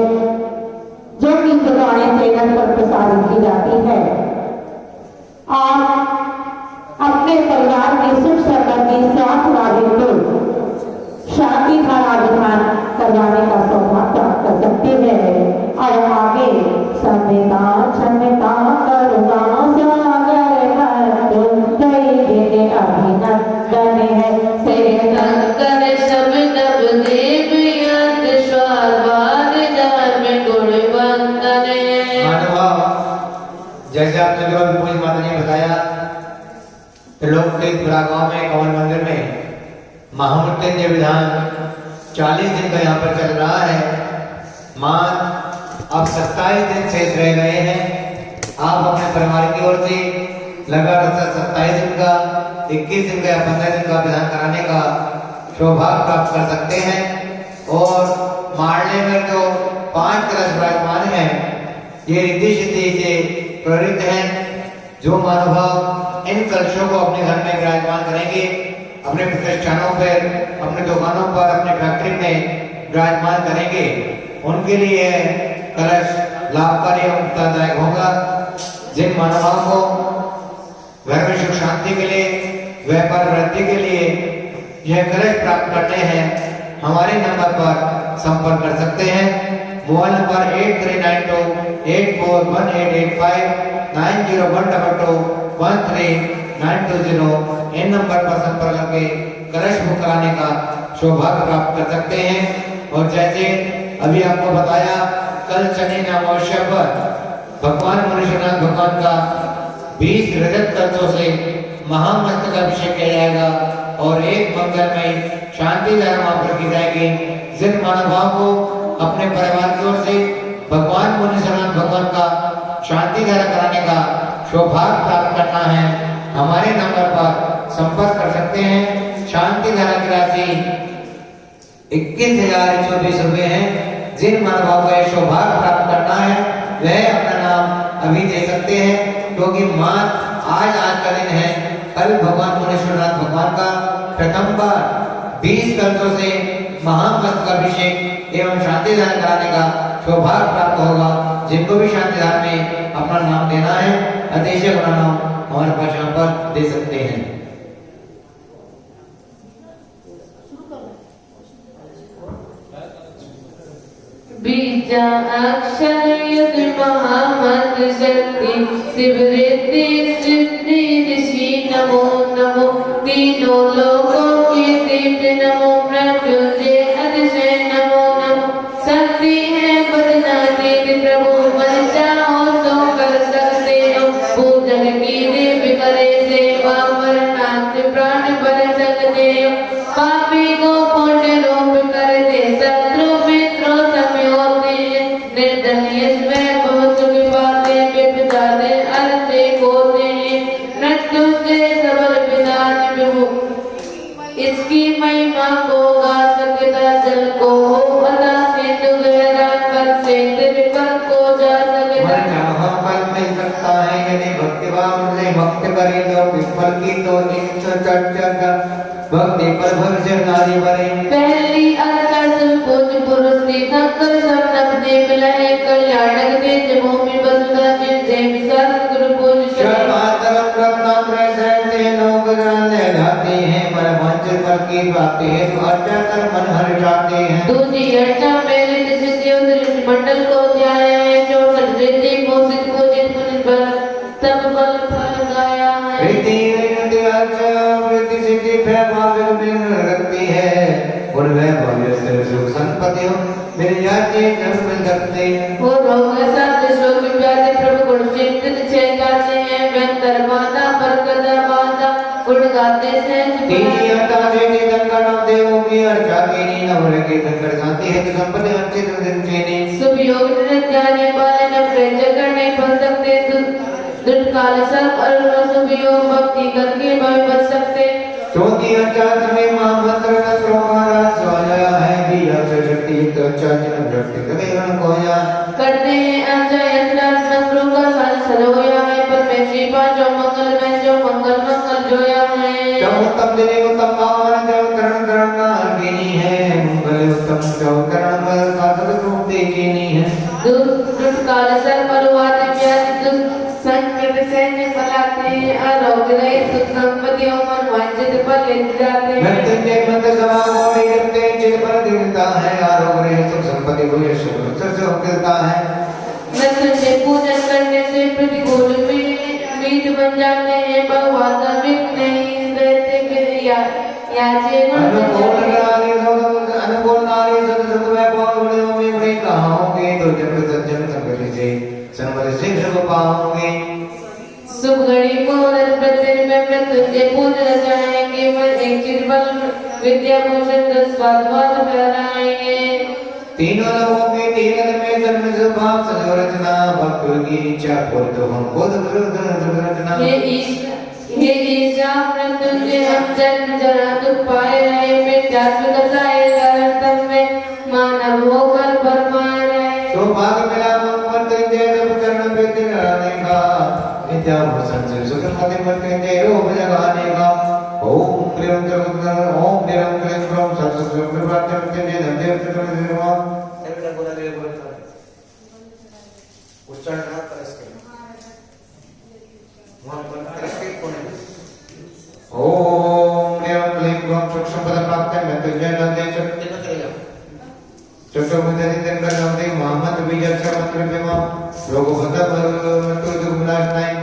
S3: जो कि गुरुवाणी चैनल पर प्रसारित की जाती है। आप अपने परिवार के
S1: भी माता ने बताया त्रिलोक तीर्थ गांव में कमल मंदिर में महामृत्युंजय विधान 40 दिन का यहाँ पर चल रहा है। मां अब 27 दिन शेष रह गए हैं। आप अपने परिवार की ओर से लगातार 27 दिन का, 21 दिन का या 15 दिन का विधान कराने का सौभाग्य प्राप्त कर सकते हैं। और मारने में जो 5 कलश विराजमान है, ये रिद्धि सिद्धि से प्रेरित है। जो महानुभाव इन कलशों को अपने घर में विराजमान करेंगे, अपने प्रतिष्ठानों पर, अपने दुकानों पर, अपने फैक्ट्री में विराजमान करेंगे, उनके लिए कलश लाभकारी एवं उत्तरदायक होगा। जिन महानुभाव को घर में सुख शांति के लिए, व्यापार वृद्धि के लिए यह कलश प्राप्त करते हैं, हमारे नंबर पर संपर्क कर सकते हैं। मोबाइल नंबर 8392841885 9012213920 इन नंबर पर संपर्क करके कलश बुक कराने का सौभाग्य प्राप्त कर सकते हैं। और जैसे अभी आपको बताया, कल शनि अमावस्या पर भगवान मुनीश्वरनाथ भगवान का 20 रजत कलशों से महामस्तक अभिषेक किया जाएगा और एक मंगलमय शांति धारा वहां पर की जाएगी। जिन महानुभाव को अपने परिवार की ओर से भगवान मुनीश्वरनाथ भगवान का शांति धारा कराने का सौभाग्य प्राप्त करना है, हमारे नंबर पर संपर्क कर सकते हैं। शांति धारा की राशि 21,024 रुपए है। जिन महानुभाव को यह सौभाग्य प्राप्त करना है, वह अपना नाम अभी दे सकते हैं, क्योंकि आज का दिन है। कल भगवान मुनीश्वरनाथ भगवान का प्रथम बार 20 कलशों से महामस्तक अभिषेक एवं शांति दान कराने का सौभाग्य प्राप्त होगा। जिनको भी शांति दान में अपना नाम देना है, आदेश अपना नाम हमारे पास यहाँ पर दे सकते हैं।
S4: बीजा अक्षर युग महामंत्र शक्ति शिवृद्धि सिद्धि ऋषि नमो नमो तीनों लोकों के दिव्य नमो मृत्युंजय अतिशय नमो नमो शक्ति है बदना देव प्रभु मन चाहो तो कर सकते हो पूजन की देव करे सेवा मरणांत प्राण बन सकते हो पापी को पुण्य रूप कर दे शत्रु मित्रों समय होते हैं निर्दलीय स्वयं बहुत सुख पाते विपदा दे अर्थे होते हैं मृत्युंजय सबल विधान प्रभु इसकी महिमा को गा सकता जल को हो अदा सिंधु गहरा कर से तिरपल को जा सकता
S1: जहाँ फल मिल सकता है, यदि भक्तिभाव से भक्त करे तो विफल की तो चर्चा भक्ति पर भर नारी बने।
S4: पहली अरकस पूज पुरुष तीर्थंकर शरणक देव लहे कल्याणक तेज भूमि वसुधा देव सतगुरु पूज
S1: शर्मातरम रत्नात्रय सहते लोग जाने जाते हैं, मन वंचित फल की प्राप्ति है तो अर्चा कर मन हर जाते हैं।
S4: दूजी अर्चा मेरे जिसे दृष्टि मंडल को ध्याया है, जो रिद्धि मोसित पूजित मुनि बल तब बल फल गाया है।
S1: रिद्धि अर्चा वृद्धि सिद्धि भाविक मिल रखती है, और वह भव्य से सुख संपत्ति मिल जाती है, जब मिल सकते हैं।
S4: वो रोग साथ शोक व्याधि प्रभु गुण चिंतित छह गाते हैं, व्यंतर माता पर कदा माता गुण गाते हैं।
S1: तीनी अर्चा से निधन नाम देवों की अर्चा की नी नवर की धनकर गाती है, तो संपत्ति अंचित दिन चेनी।
S4: शुभ योग निर्ध्याने वाले न प्रयत्न करने फल सकते, दुष्काल सब और शुभ योग भक्ति करके भय बच सकते।
S1: चौथी अर्चा में महामंत्र का प्रमाण सोया है, भी अक्षर शक्ति तो अर्चा जन भक्ति करे गण कोया
S4: करते हैं अर्चा यंत्र मंत्रों का साल सलोया है, पर में शिवा जो मंगल में जो मंगल मंगल जोया है।
S1: जो उत्तम दिने उत्तम पावन जो करण करण का अर्गिनी है, मंगल उत्तम जो करण बल का रूप देखनी है।
S4: दुष्काल सब परवाद व्याधि संकट से निपलाते हैं, आरोग्य रहित सुख संपत्ति और वांछित फल लेते जाते हैं।
S1: मृत्युंजय मंत्र सभा को करते चित पर दिखता है, आरोग्य रहित सुख संपत्ति को यश से होता है।
S4: मृत्युंजय पूजन करने से प्रतिकूल मीत बन जाते हैं, भगवान विघ्न नहीं रहते
S1: अनुकूल नारी सदसुख वैभव में बड़े कहाओगे, तो जब सज्जन संगति से संवद सिंह को पाओगे।
S4: शुभ गौरी मोहन प्रत्यय में मृत्युंजय पूजन रचाएंगे मन एक चिरबल विद्या भूषण 10 स्वाद फहराएंगे।
S1: तीनों लोगों के तीरथ में जन्म स्वभाव सदैव रचना भक्त की इच्छा खुद हम खुद रचना।
S4: हे ईशा मृत्युंजय हम जन्म जरा दुख पाए रहे मिथ्यात्व दशाए कारण तम में मानव होकर परमाए रहे।
S1: सौभाग्य मिला मृत्युंजय जब चरण पे दिखाने का विद्या भूषण से सुखमति मृत्युंजय रूप जगाने का। ओम क्लीं ओम निरं क्लीं क्रोम सत्सुख मृत्युंजय धन्य उच्चारण ना करस के वहां पर करस के कोने ओम निरं क्लीं क्रोम सूक्ष्म पद प्राप्त मृत्युंजय धन्य चक्र चलेगा चक्रवर्ती दिन नवदे मोहम्मद विजय मंत्र में लोगों बदल मृत्यु दुर्विनाश नहीं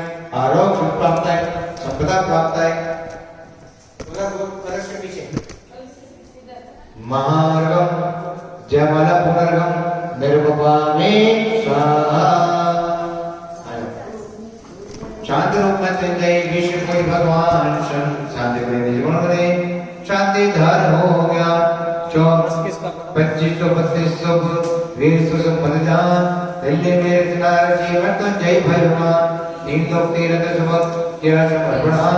S1: आरोग्य प्राप्त है संपदा प्राप्त है। पूरा करस के पीछे महार्गम जयमाला पुनर्गम निर्वपामे स्वाहा। शांति रूप में तेजय विश्व कोई भगवान शांति में जीवन में शांति धार हो गया 2532 वीर सुसंपदान दिल्ली में रचनार जीवन तो जय भगवान 3 लोक तीरथ सुबह 13 समर्पणान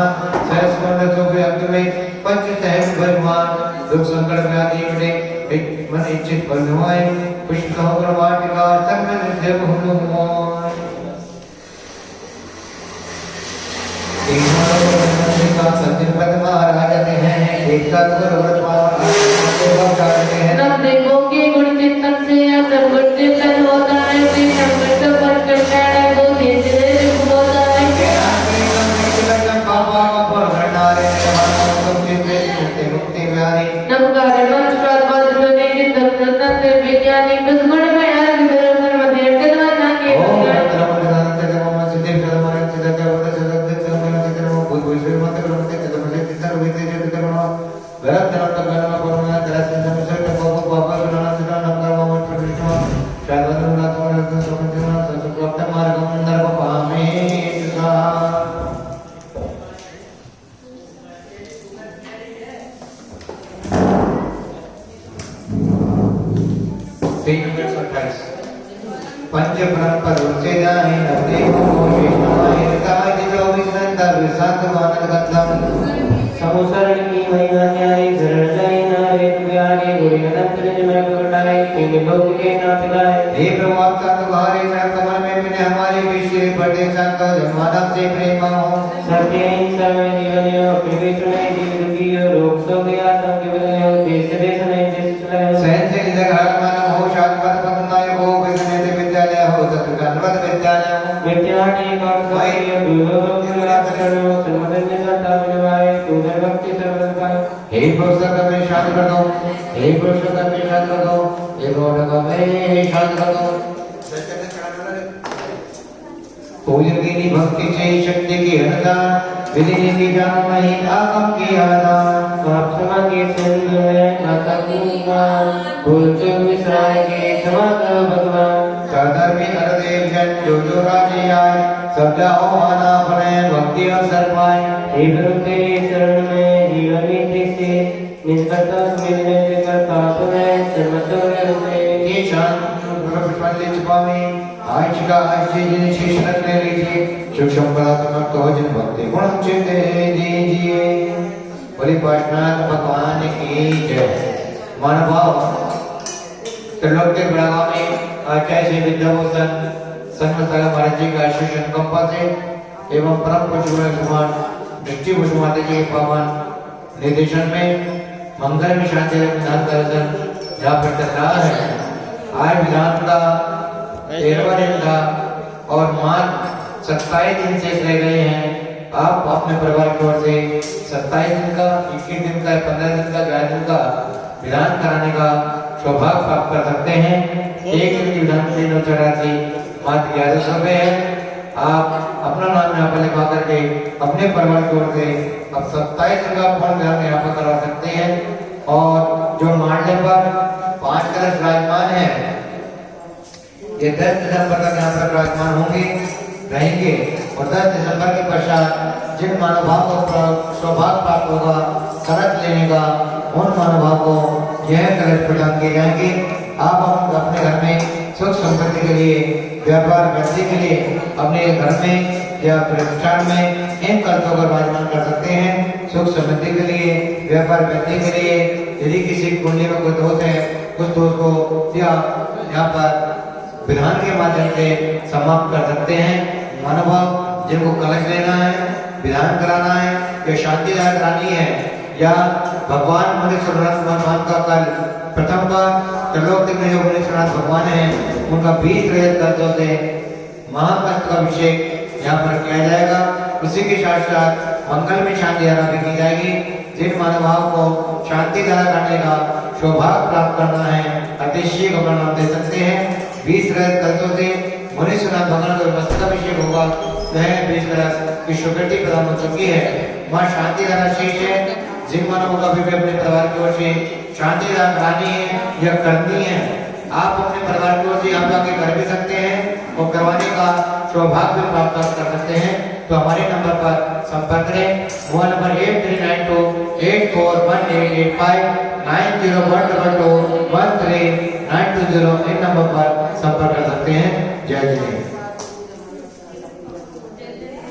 S1: सहस्वर्ण सुबह अंत में पंच सहस्र भगवान दुख संकट व्याधि मिटे मन इच्छित फल हुए पुष्प होकर वाटिका सर्व नित्य हनुमान। सज्जन पद महाराज हैं एक साथ गुरु
S4: तब देखो कि गुण चिंतन से अगर गुण चिंतन होता है फिर अमृत पर कल्याण को धीरे होता है। नमकार नमस्कार पद बने तब से विज्ञानी दुर्गुण में हर विधर्म मध्य करवाना के
S1: पंच परंपर से जाए नवदेव वैष्णवाय रताय 24 नंदा विसात वानर गंधम
S5: समुसरण की महिमा न्याय शरण जाए नारे प्यारे गुरु अनंत निज में प्रगटाए तीन लोक के नाथ गाए।
S1: हे प्रभु आप साथ तुम्हारे चरण कमल में मिले हमारे विषय बड़े संत जन्माना से प्रेम हो
S5: सत्य हिंसा में जीवन यो प्रवेश नहीं जीव दुखी हो रोग सो गया संग हो देश देश नहीं देश चलाए
S1: सहन से जगह मन हो शांत पद पदनाय हो विद्यालय विद्यालय हो सत्कर्मद विद्यालय हो
S5: विद्यार्थी का भाई दुर्लभ करो समदन्य करता विवाहे तू भक्ति सर्वदा पाए।
S1: हे पुरुषोत्तम में शांत कर दो हे पुरुषोत्तम में शांत कर दो हे गौरव में शांत कर दो। पूजन की भक्ति से शक्ति की अनता विधि की जान नहीं आगम की आदा
S5: आप क्षमा के सिंध है माता कुमार भूल चूक विसराएंगे क्षमा करो भगवान।
S1: सधर्मी हरदेव जन जो जो राजे आए सब जाओ आना अपने भक्ति अवसर पाए।
S5: हे प्रभु तेरे शरण में जीवन नीति से निष्कर्ता मिलने से करता पुनः सर्वतोर में
S1: ये शांत पुष्पांजलि छुपावे आज का आज जिन शीश रख ले लीजिए सूक्ष्म पदात्मक तो जिन भक्ति गुण चित दीजिए। बलि पार्श्वनाथ भगवान की जय। मानभाव त्रिलोक के बड़ावा में आचार्य श्री विद्याभूषण सन्मसाला महाराज जी का आशीष अनुकंपा से एवं परम पूज्य कुमार मृत्यु भूषण माता जी के पावन निर्देशन में मंगल में शांति विधान का दर्शन जहाँ पर चल रहा है। आज विधान का 13वां दिन था और मात्र 27 दिन शेष रह गए हैं। आप अपने परिवार की ओर से 27 दिन का 21 दिन का 15 दिन का 11 दिन का विधान कराने का सौभाग्य प्राप्त कर सकते हैं। एक दिन की विधान की राशि मात्र 1100 रुपये है। आप अपना नाम यहाँ पर लिखवा करके अपने परिवार की ओर से अब 27 दिन का फॉर्म यहाँ पर करवा सकते हैं। और जो मांडले पर 5 कलश विराजमान है ये 10 दिसंबर तक यहाँ पर विराजमान होंगे रहेंगे। और 10 दिसंबर के पश्चात जिन महानुभावों को सौभाग्य प्राप्त होगा कलश लेने का, उन महानुभावों को यह कलश प्रदान किए जाएंगे। आप अपने घर में सुख समृद्धि के लिए, व्यापार वृद्धि के लिए, अपने घर में या प्रतिष्ठान में इन कलशों का विराजमान कर सकते हैं। सुख समृद्धि के लिए, व्यापार वृद्धि के लिए, यदि किसी कुंडली में कोई दोष है, उस दोष को या यहाँ पर विधान के माध्यम से समाप्त कर सकते हैं। महानुभाव जिनको कलश लेना है, विधान कराना है या शांति करानी है, या भगवान मुनीश्वरनाथ भगवान का कल प्रथम बार त्रिलोक में जो मुनीश्वरनाथ भगवान है, उनका 20 रजत कलशों से महाकंठ का अभिषेक यहाँ पर किया जाएगा। उसी के साथ साथ मंगल में शांति धारा भी की जाएगी। जिन महानुभाव को शांति धारा करने का सौभाग्य प्राप्त करना है, अतिशय का नाम दे सकते हैं। 20 रजत कलशों से मुनीश्वरनाथ भगवान का मस्तकाभिषेक होगा। वह 20 कलश की स्वीकृति प्रदान हो चुकी है। वहाँ शांति धारा शेष है। जिन मानवों का भी अपने परिवार की ओर से शांति धारा करानी है या करनी है, आप अपने परिवार की ओर से यहाँ आके कर भी सकते हैं और करवाने का सौभाग्य प्राप्त कर सकते हैं। तो हमारे नंबर पर संपर्क करें। Mobile number 8392841885 90122213 920। इन नंबर पर संपर्क कर सकते हैं। जय जय।